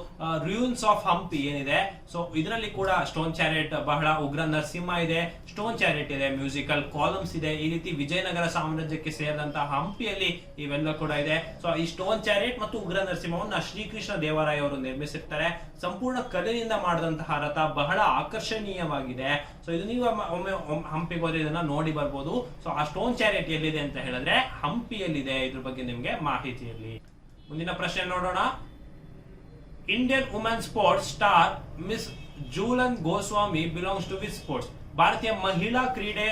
ರೂಯಿನ್ಸ್ ಆಫ್ ಹಂಪಿ ಏನಿದೆ, ಸೊ ಇದರಲ್ಲಿ ಕೂಡ ಸ್ಟೋನ್ ಚಾರಿಯಟ್ ಬಹಳ ಉಗ್ರ ನರಸಿಂಹ ಇದೆ, ಸ್ಟೋನ್ ಚಾರಿಯಟ್ ಇದೆ, ಮ್ಯೂಸಿಕಲ್ ಕಾಲಮ್ಸ್ ಇದೆ. ಈ ರೀತಿ ವಿಜಯನಗರ ಸಾಮ್ರಾಜ್ಯಕ್ಕೆ ಸೇರಿದಂತಹ ಹಂಪಿಯಲ್ಲಿ ಇವೆಲ್ಲ ಕೂಡ ಇದೆ. ಸೊ ಈ ಸ್ಟೋನ್ ಚಾರಿಯಟ್ ಮತ್ತು ಉಗ್ರ ನರಸಿಂಹವನ್ನ ಶ್ರೀಕೃಷ್ಣ ದೇವರಾಯ ಅವರು ನಿರ್ಮಿಸಿರ್ತಾರೆ. ಸಂಪೂರ್ಣ ಕಲ್ಲಿನಿಂದ ಮಾಡಿದಂತಹ ರಥ ಬಹಳ ಆಕರ್ಷಣೀಯವಾಗಿದೆ. ಸೊ ಇದು ನೀವು ಒಮ್ಮೆ ಹಂಪಿಗೆ ಹೋದ್ರೆ ಇದನ್ನ ನೋಡಿ ಬರ್ಬೋದು. ಸೊ ಆ ಸ್ಟೋನ್ ಚಾರಿಯಟ್ ಎಲ್ಲಿದೆ ಅಂತ ಹೇಳಿದ್ರೆ ಹಂಪಿಯಲ್ಲಿದೆ. ಇದ್ರ ಬಗ್ಗೆ ನಿಮ್ಗೆ ಮಾಹಿತಿ ಇರಲಿ. ಮುಂದಿನ ಪ್ರಶ್ನೆ ನೋಡೋಣ. Indian women sports star miss Jhulan Goswami belongs to which sports? ಭಾರತೀಯ ಮಹಿಳಾ ಕ್ರೀಡೆ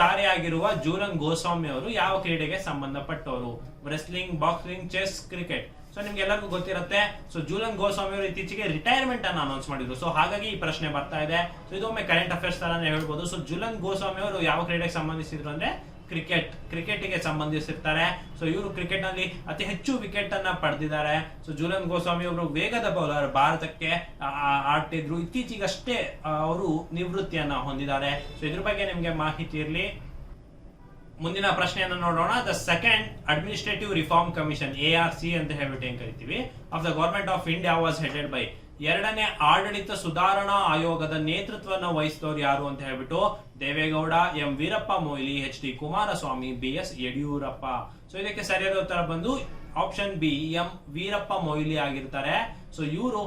ತಾರೆಯಾಗಿರುವ ಜೂಲನ್ ಗೋಸ್ವಾಮಿ ಅವರು ಯಾವ ಕ್ರೀಡೆಗೆ ಸಂಬಂಧಪಟ್ಟವರು? Wrestling, boxing, chess, cricket. So ನಿಮ್ಗೆ ಎಲ್ಲರಿಗೂ ಗೊತ್ತಿರುತ್ತೆ. ಸೊ ಜೂಲನ್ ಗೋಸ್ವಾಮಿ ಅವರು ಇತ್ತೀಚೆಗೆ ರಿಟೈರ್ಮೆಂಟ್ ಅನ್ನು ಅನೌನ್ಸ್ ಮಾಡಿದ್ರು. ಸೊ ಹಾಗಾಗಿ ಈ ಪ್ರಶ್ನೆ ಬರ್ತಾ ಇದೆ. ಸೊ ಇದೊಮ್ಮೆ ಕರೆಂಟ್ ಅಫೇರ್ಸ್ ತರಾನೇ ಹೇಳ್ಬೋದು. ಸೊ ಜೂಲನ್ ಗೋಸ್ವಾಮಿ ಅವರು ಯಾವ ಕ್ರೀಡೆಗೆ ಸಂಬಂಧಿಸಿದ್ರು ಅಂದ್ರೆ ಕ್ರಿಕೆಟ್ ಗೆ ಸಂಬಂಧಿಸಿರ್ತಾರೆ. ಸೊ ಇವರು ಕ್ರಿಕೆಟ್ ನಲ್ಲಿ ಅತಿ ಹೆಚ್ಚು ವಿಕೆಟ್ ಅನ್ನ ಪಡೆದಿದ್ದಾರೆ. ಸೊ ಜೂಲನ್ ಗೋಸ್ವಾಮಿ ಅವರು ವೇಗದ ಬೌಲರ್, ಭಾರತಕ್ಕೆ ಆಡ್ತಿದ್ರು. ಇತ್ತೀಚೆಗಷ್ಟೇ ಅವರು ನಿವೃತ್ತಿಯನ್ನ ಹೊಂದಿದ್ದಾರೆ. ಸೊ ಇದ್ರ ಬಗ್ಗೆ ನಿಮ್ಗೆ ಮಾಹಿತಿ ಇರಲಿ. ಮುಂದಿನ ಪ್ರಶ್ನೆಯನ್ನು ನೋಡೋಣ. The second administrative reform commission, ARC ಅಂತ ಹೇಳ್ಬಿಟ್ಟು ಏನ್ ಕರಿತೀವಿ, of the government of India was headed by. ಎರಡನೇ ಆಡಳಿತ ಸುಧಾರಣಾ ಆಯೋಗದ ನೇತೃತ್ವವನ್ನು ವಹಿಸಿದವರು ಯಾರು ಅಂತ ಹೇಳ್ಬಿಟ್ಟು Deve Gowda, M Veerappa Moily, HD Kumaraswamy, BS Yediyurappa. So ಇದಕ್ಕೆ ಸರಿಯಾದ ಉತ್ತರ ಬಂದು option B, M Veerappa Moily ಆಗಿರ್ತಾರೆ. ಸೊ ಇವರು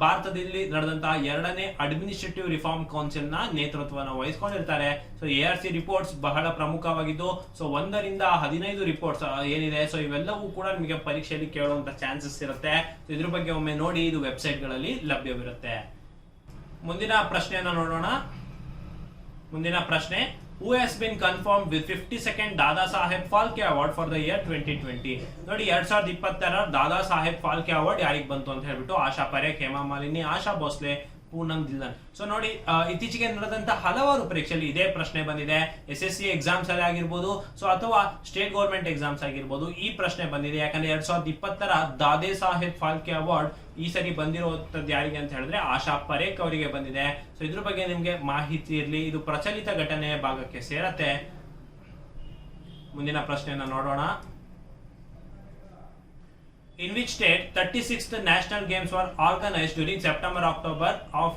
ಭಾರತದಲ್ಲಿ ನಡೆದಂತಹ ಎರಡನೇ ಅಡ್ಮಿನಿಸ್ಟ್ರೇಟಿವ್ ರಿಫಾರ್ಮ್ ಕೌನ್ಸಿಲ್ ನ ನೇತೃತ್ವವನ್ನು ವಹಿಸಿಕೊಂಡಿರ್ತಾರೆ. ಸೊ ARC ರಿಪೋರ್ಟ್ಸ್ ಬಹಳ ಪ್ರಮುಖವಾಗಿದ್ದು, ಸೊ 1 ರಿಂದ 15 ರಿಪೋರ್ಟ್ಸ್ ಏನಿದೆ, ಸೊ ಇವೆಲ್ಲವೂ ಕೂಡ ನಿಮಗೆ ಪರೀಕ್ಷೆಯಲ್ಲಿ ಕೇಳುವಂತ ಚಾನ್ಸಸ್ ಇರುತ್ತೆ. ಸೊ ಇದ್ರ ಬಗ್ಗೆ ಒಮ್ಮೆ ನೋಡಿ, ಇದು ವೆಬ್ಸೈಟ್ ಗಳಲ್ಲಿ ಲಭ್ಯವಿರುತ್ತೆ. ಮುಂದಿನ ಪ್ರಶ್ನೆಯನ್ನ ನೋಡೋಣ. ಮುಂದಿನ ಪ್ರಶ್ನೆ, who has been confirmed with 52nd Dada Saheb Phalke award for the year 2020? ನೋಡಿ, 2020 ದಾದಾ ಸಾಹೇಬ್ ಫಾಲ್ಕೆ ಅವಾರ್ಡ್ ಯಾರಿಗೆ ಬಂತು ಅಂತ ಹೇಳ್ಬಿಟ್ಟು ಆಶಾ ಪರೇಖ್, ಹೇಮಾ ಮಾಲಿನಿ, ಆಶಾ ಭೋಸ್ಲೆ, ಪೂನಂ ಧಿಲ್ಲನ್. ಸೊ ನೋಡಿ, ಇತ್ತೀಚೆಗೆ ನಡೆದಂತ ಹಲವಾರು ಪರೀಕ್ಷೆಯಲ್ಲಿ ಇದೇ ಪ್ರಶ್ನೆ ಬಂದಿದೆ. SSC ಎಕ್ಸಾಮ್ಸ್ ಅಲ್ಲಿ ಆಗಿರ್ಬೋದು, ಸೊ ಅಥವಾ ಸ್ಟೇಟ್ ಗೌರ್ಮೆಂಟ್ ಎಕ್ಸಾಮ್ಸ್ ಆಗಿರ್ಬೋದು, ಈ ಪ್ರಶ್ನೆ ಬಂದಿದೆ. ಯಾಕಂದ್ರೆ 2020 ದಾದಾ ಸಾಹೇಬ್ ಫಾಲ್ಕೆ ಅವಾರ್ಡ್ ಈ ಸರಿ ಬಂದಿರುವಂತದ್ದು ಯಾರಿಗೆ ಅಂತ ಹೇಳಿದ್ರೆ ಆಶಾ ಪರೇಖ್ ಅವರಿಗೆ ಬಂದಿದೆ. ಸೊ ಇದ್ರ ಬಗ್ಗೆ ನಿಮ್ಗೆ ಮಾಹಿತಿ ಇರಲಿ. ಇದು ಪ್ರಚಲಿತ ಘಟನೆಯ ಭಾಗಕ್ಕೆ ಸೇರತ್ತೆ. ಮುಂದಿನ ಪ್ರಶ್ನೆಯನ್ನ ನೋಡೋಣ. In which state 36th national games were organized during September-October of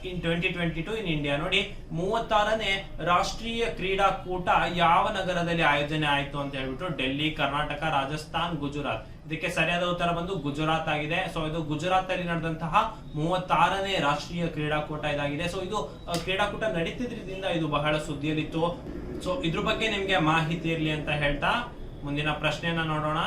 in 2022 in India? ನೋಡಿ, 36ನೇ ರಾಷ್ಟ್ರೀಯ ಕ್ರೀಡಾಕೂಟ ಯಾವ ನಗರದಲ್ಲಿ ಆಯೋಜನೆ ಆಯಿತು ಅಂತ ಹೇಳ್ಬಿಟ್ಟು ಡೆಲ್ಲಿ, ಕರ್ನಾಟಕ, ರಾಜಸ್ಥಾನ್, ಗುಜರಾತ್. ಇದಕ್ಕೆ ಸರಿಯಾದ ಉತ್ತರ ಬಂದು ಗುಜರಾತ್ ಆಗಿದೆ. ಸೊ ಇದು ಗುಜರಾತ್ ಅಲ್ಲಿ ನಡೆದಂತಹ 36ನೇ ರಾಷ್ಟ್ರೀಯ ಕ್ರೀಡಾಕೂಟ ಇದಾಗಿದೆ. ಸೊ ಇದು ಕ್ರೀಡಾಕೂಟ ನಡೀತಿದ್ರಿಂದ ಇದು ಬಹಳ ಸುದ್ದಿಯಲ್ಲಿತ್ತು. ಸೊ ಇದ್ರ ಬಗ್ಗೆ ನಿಮ್ಗೆ ಮಾಹಿತಿ ಇರಲಿ ಅಂತ ಹೇಳ್ತಾ ಮುಂದಿನ ಪ್ರಶ್ನೆಯನ್ನ ನೋಡೋಣ.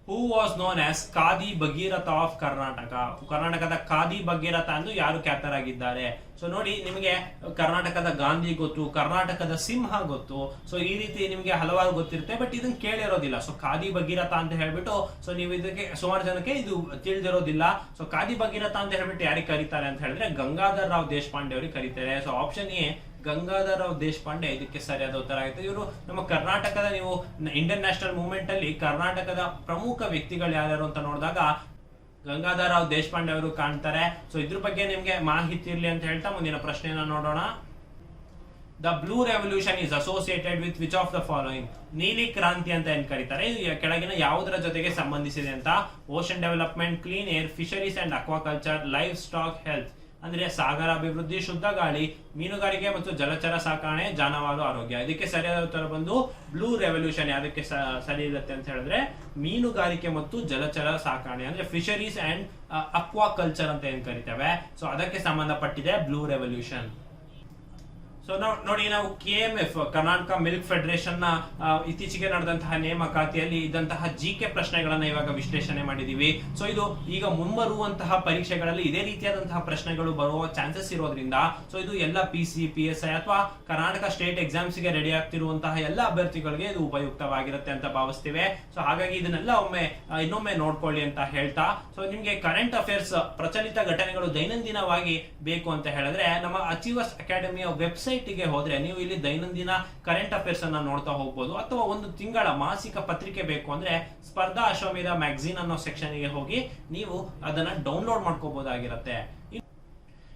Who was known as khadi Bhagiratha of Karnataka? ಕರ್ನಾಟಕದ ಖಾದಿ ಭಗೀರಥ ಎಂದು ಯಾರು ಖ್ಯಾತರಾಗಿದ್ದಾರೆ? ಸೊ ನೋಡಿ, ನಿಮಗೆ ಕರ್ನಾಟಕದ ಗಾಂಧಿ ಗೊತ್ತು, ಕರ್ನಾಟಕದ ಸಿಂಹ ಗೊತ್ತು. ಸೊ ಈ ರೀತಿ ನಿಮಗೆ ಹಲವಾರು ಗೊತ್ತಿರುತ್ತೆ, ಬಟ್ ಇದನ್ನ ಕೇಳಿರೋದಿಲ್ಲ. ಸೊ ಖಾದಿ ಭಗೀರಥ ಅಂತ ಹೇಳ್ಬಿಟ್ಟು, ಸೊ ನೀವು ಇದಕ್ಕೆ ಸುಮಾರು ಜನಕ್ಕೆ ಇದು ತಿಳಿದಿರೋದಿಲ್ಲ. ಸೊ ಖಾದಿ ಭಗೀರಥ ಅಂತ ಹೇಳ್ಬಿಟ್ಟು ಯಾರಿಗೆ ಕರೀತಾರೆ ಅಂತ ಹೇಳಿದ್ರೆ ಗಂಗಾಧರ್ ರಾವ್ ದೇಶಪಾಂಡೆ ಅವರಿಗೆ ಕರೀತಾರೆ. So option A Gangadhar Rao Deshpande ಇದಕ್ಕೆ ಸರಿಯಾದ ಉತ್ತರ ಆಗುತ್ತೆ. ಇವರು ನಮ್ಮ ಕರ್ನಾಟಕದ, ನೀವು ಇಂಡಿಯನ್ ನ್ಯಾಷನಲ್ ಮೂವ್ಮೆಂಟ್ ಅಲ್ಲಿ ಕರ್ನಾಟಕದ ಪ್ರಮುಖ ವ್ಯಕ್ತಿಗಳು ಯಾರ್ಯಾರು ಅಂತ ನೋಡಿದಾಗ ಗಂಗಾಧರ್ ರಾವ್ ದೇಶಪಾಂಡೆ ಅವರು ಕಾಣ್ತಾರೆ. ಸೊ ಇದ್ರ ಬಗ್ಗೆ ನಿಮ್ಗೆ ಮಾಹಿತಿ ಇರಲಿ ಅಂತ ಹೇಳ್ತಾ ಮುಂದಿನ ಪ್ರಶ್ನೆಯನ್ನ ನೋಡೋಣ. The blue revolution is associated with which of the following? ನೀಲಿ ಕ್ರಾಂತಿ ಅಂತ ಏನ್ ಕರೀತಾರೆ, ಇದು ಕೆಳಗಿನ ಯಾವುದರ ಜೊತೆಗೆ ಸಂಬಂಧಿಸಿದೆ ಅಂತ? Ocean development, clean air, fisheries and aquaculture, life stock health. ಅಂದ್ರೆ ಸಾಗರ ಅಭಿವೃದ್ಧಿ, ಶುದ್ಧ ಗಾಳಿ, ಮೀನುಗಾರಿಕೆ ಮತ್ತು ಜಲಚರ ಸಾಕಣೆ, ಜಾನುವಾರು ಆರೋಗ್ಯ. ಇದಕ್ಕೆ ಸರಿಯಾದ ಉತ್ತರ ಬಂದು ಬ್ಲೂ ರೆವಲ್ಯೂಷನ್ ಯಾವ್ದಕ್ಕೆ ಸರಿ ಇರುತ್ತೆ ಅಂತ ಹೇಳಿದ್ರೆ ಮೀನುಗಾರಿಕೆ ಮತ್ತು ಜಲಚರ ಸಾಕಣೆ, ಅಂದ್ರೆ ಫಿಶರೀಸ್ ಅಂಡ್ ಅಕ್ವಾಕಲ್ಚರ್ ಅಂತ ಏನ್ ಕರಿತೇವೆ. ಸೊ ಅದಕ್ಕೆ ಸಂಬಂಧಪಟ್ಟಿದೆ ಬ್ಲೂ ರೆವಲ್ಯೂಷನ್. ಸೊ ನೋಡಿ, ನಾವು KMF ಕರ್ನಾಟಕ ಮಿಲ್ಕ್ ಫೆಡರೇಷನ್ ನ ಇತ್ತೀಚೆಗೆ ನಡೆದಂತಹ ನೇಮಕಾತಿಯಲ್ಲಿ ಇದ್ದಂತಹ GK ಪ್ರಶ್ನೆಗಳನ್ನ ಇವಾಗ ವಿಶ್ಲೇಷಣೆ ಮಾಡಿದೀವಿ. ಸೊ ಇದು ಈಗ ಮುಂಬರುವಂತಹ ಪರೀಕ್ಷೆಗಳಲ್ಲಿ ಇದೇ ರೀತಿಯಾದಂತಹ ಪ್ರಶ್ನೆಗಳು ಬರುವ ಚಾನ್ಸಸ್ ಇರೋದ್ರಿಂದ ಸೊ ಇದು ಎಲ್ಲ PC, PSI ಅಥವಾ ಕರ್ನಾಟಕ ಸ್ಟೇಟ್ ಎಕ್ಸಾಮ್ಸ್ ಗೆ ರೆಡಿ ಆಗ್ತಿರುವಂತಹ ಎಲ್ಲ ಅಭ್ಯರ್ಥಿಗಳಿಗೆ ಇದು ಉಪಯುಕ್ತವಾಗಿರುತ್ತೆ ಅಂತ ಭಾವಿಸ್ತೀವಿ. ಸೊ ಹಾಗಾಗಿ ಇದನ್ನೆಲ್ಲ ಇನ್ನೊಮ್ಮೆ ನೋಡ್ಕೊಳ್ಳಿ ಅಂತ ಹೇಳ್ತಾ, ಸೊ ನಿಮ್ಗೆ ಕರೆಂಟ್ ಅಫೇರ್ಸ್ ಪ್ರಚಲಿತ ಘಟನೆಗಳು ದೈನಂದಿನವಾಗಿ ಬೇಕು ಅಂತ ಹೇಳಿದ್ರೆ ನಮ್ಮ ಅಚೀವರ್ಸ್ ಅಕಾಡೆಮಿಯ ವೆಬ್ಸೈಟ್ ಗೆ ಹೋದ್ರೆ ನೀವು ಇಲ್ಲಿ ದೈನಂದಿನ ಕರೆಂಟ್ ಅಫೇರ್ಸ್ ಅನ್ನ ನೋಡ್ತಾ ಹೋಗ್ಬೋದು. ಅಥವಾ ಒಂದು ತಿಂಗಳ ಮಾಸಿಕ ಪತ್ರಿಕೆ ಬೇಕು ಅಂದ್ರೆ ಸ್ಪರ್ಧಾ ಅಶ್ವಮೇಧ ಮ್ಯಾಗಝೀನ್ ಅನ್ನೋ ಸೆಕ್ಷನ್ ಗೆ ಹೋಗಿ ನೀವು ಅದನ್ನ ಡೌನ್ಲೋಡ್ ಮಾಡ್ಕೋಬಹುದಾಗಿರುತ್ತೆ.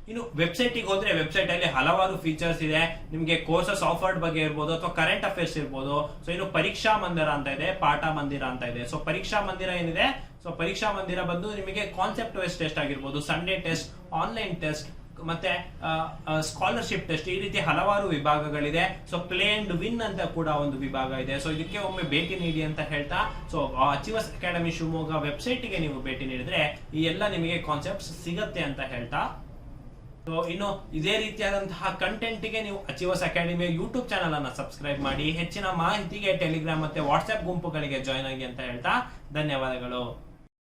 ಇನ್ನು ವೆಬ್ಸೈಟ್ ಗೆ ಹೋದ್ರೆ ವೆಬ್ಸೈಟ್ ಅಲ್ಲಿ ಹಲವಾರು ಫೀಚರ್ಸ್ ಇದೆ. ನಿಮಗೆ ಕೋರ್ಸಸ್ ಆಫರ್ಡ್ ಬಗ್ಗೆ ಇರ್ಬೋದು ಅಥವಾ ಕರೆಂಟ್ ಅಫೇರ್ಸ್ ಇರ್ಬೋದು. ಸೊ ಇನ್ನು ಪರೀಕ್ಷಾ ಮಂದಿರ ಅಂತ ಇದೆ, ಪಾಠ ಮಂದಿರ ಅಂತ ಇದೆ. ಸೊ ಪರೀಕ್ಷಾ ಮಂದಿರ ಏನಿದೆ, ಸೊ ಪರೀಕ್ಷಾ ಮಂದಿರ ಬಂದು ನಿಮಗೆ ಕಾನ್ಸೆಪ್ಟ್ ವೈಸ್ ಟೆಸ್ಟ್ ಆಗಿರ್ಬೋದು, ಸಂಡೇ ಟೆಸ್ಟ್, ಆನ್ಲೈನ್ ಟೆಸ್ಟ್, ಮತ್ತೆ ಸ್ಕಾಲರ್ಶಿಪ್ ಟೆಸ್ಟ್, ಈ ರೀತಿ ಹಲವಾರು ವಿಭಾಗಗಳಿದೆ. ಸೊ ಪ್ಲೇ ಅಂಡ್ ವಿನ್ ಅಂತ ಕೂಡ ಒಂದು ವಿಭಾಗ ಇದೆ. ಸೊ ಇದಕ್ಕೆ ಒಮ್ಮೆ ಭೇಟಿ ನೀಡಿ ಅಂತ ಹೇಳ್ತಾ, so achievers academy Shivamogga website ಗೆ ನೀವು ಭೇಟಿ ನೀಡಿದ್ರೆ ಈ ಎಲ್ಲ ನಿಮಗೆ ಕಾನ್ಸೆಪ್ಟ್ಸ್ ಸಿಗತ್ತೆ ಅಂತ ಹೇಳ್ತಾ, ಸೊ ಇನ್ನು ಇದೇ ರೀತಿಯಾದಂತಹ ಕಂಟೆಂಟ್ ಗೆ ನೀವು ಅಚೀವರ್ಸ್ ಅಕಾಡೆಮಿಯ ಯೂಟ್ಯೂಬ್ ಚಾನಲ್ ಅನ್ನ ಸಬ್ಸ್ಕ್ರೈಬ್ ಮಾಡಿ. ಹೆಚ್ಚಿನ ಮಾಹಿತಿಗೆ ಟೆಲಿಗ್ರಾಮ್ ಮತ್ತೆ ವಾಟ್ಸ್ಆಪ್ ಗುಂಪುಗಳಿಗೆ ಜಾಯ್ನ್ ಆಗಿ ಅಂತ ಹೇಳ್ತಾ ಧನ್ಯವಾದಗಳು.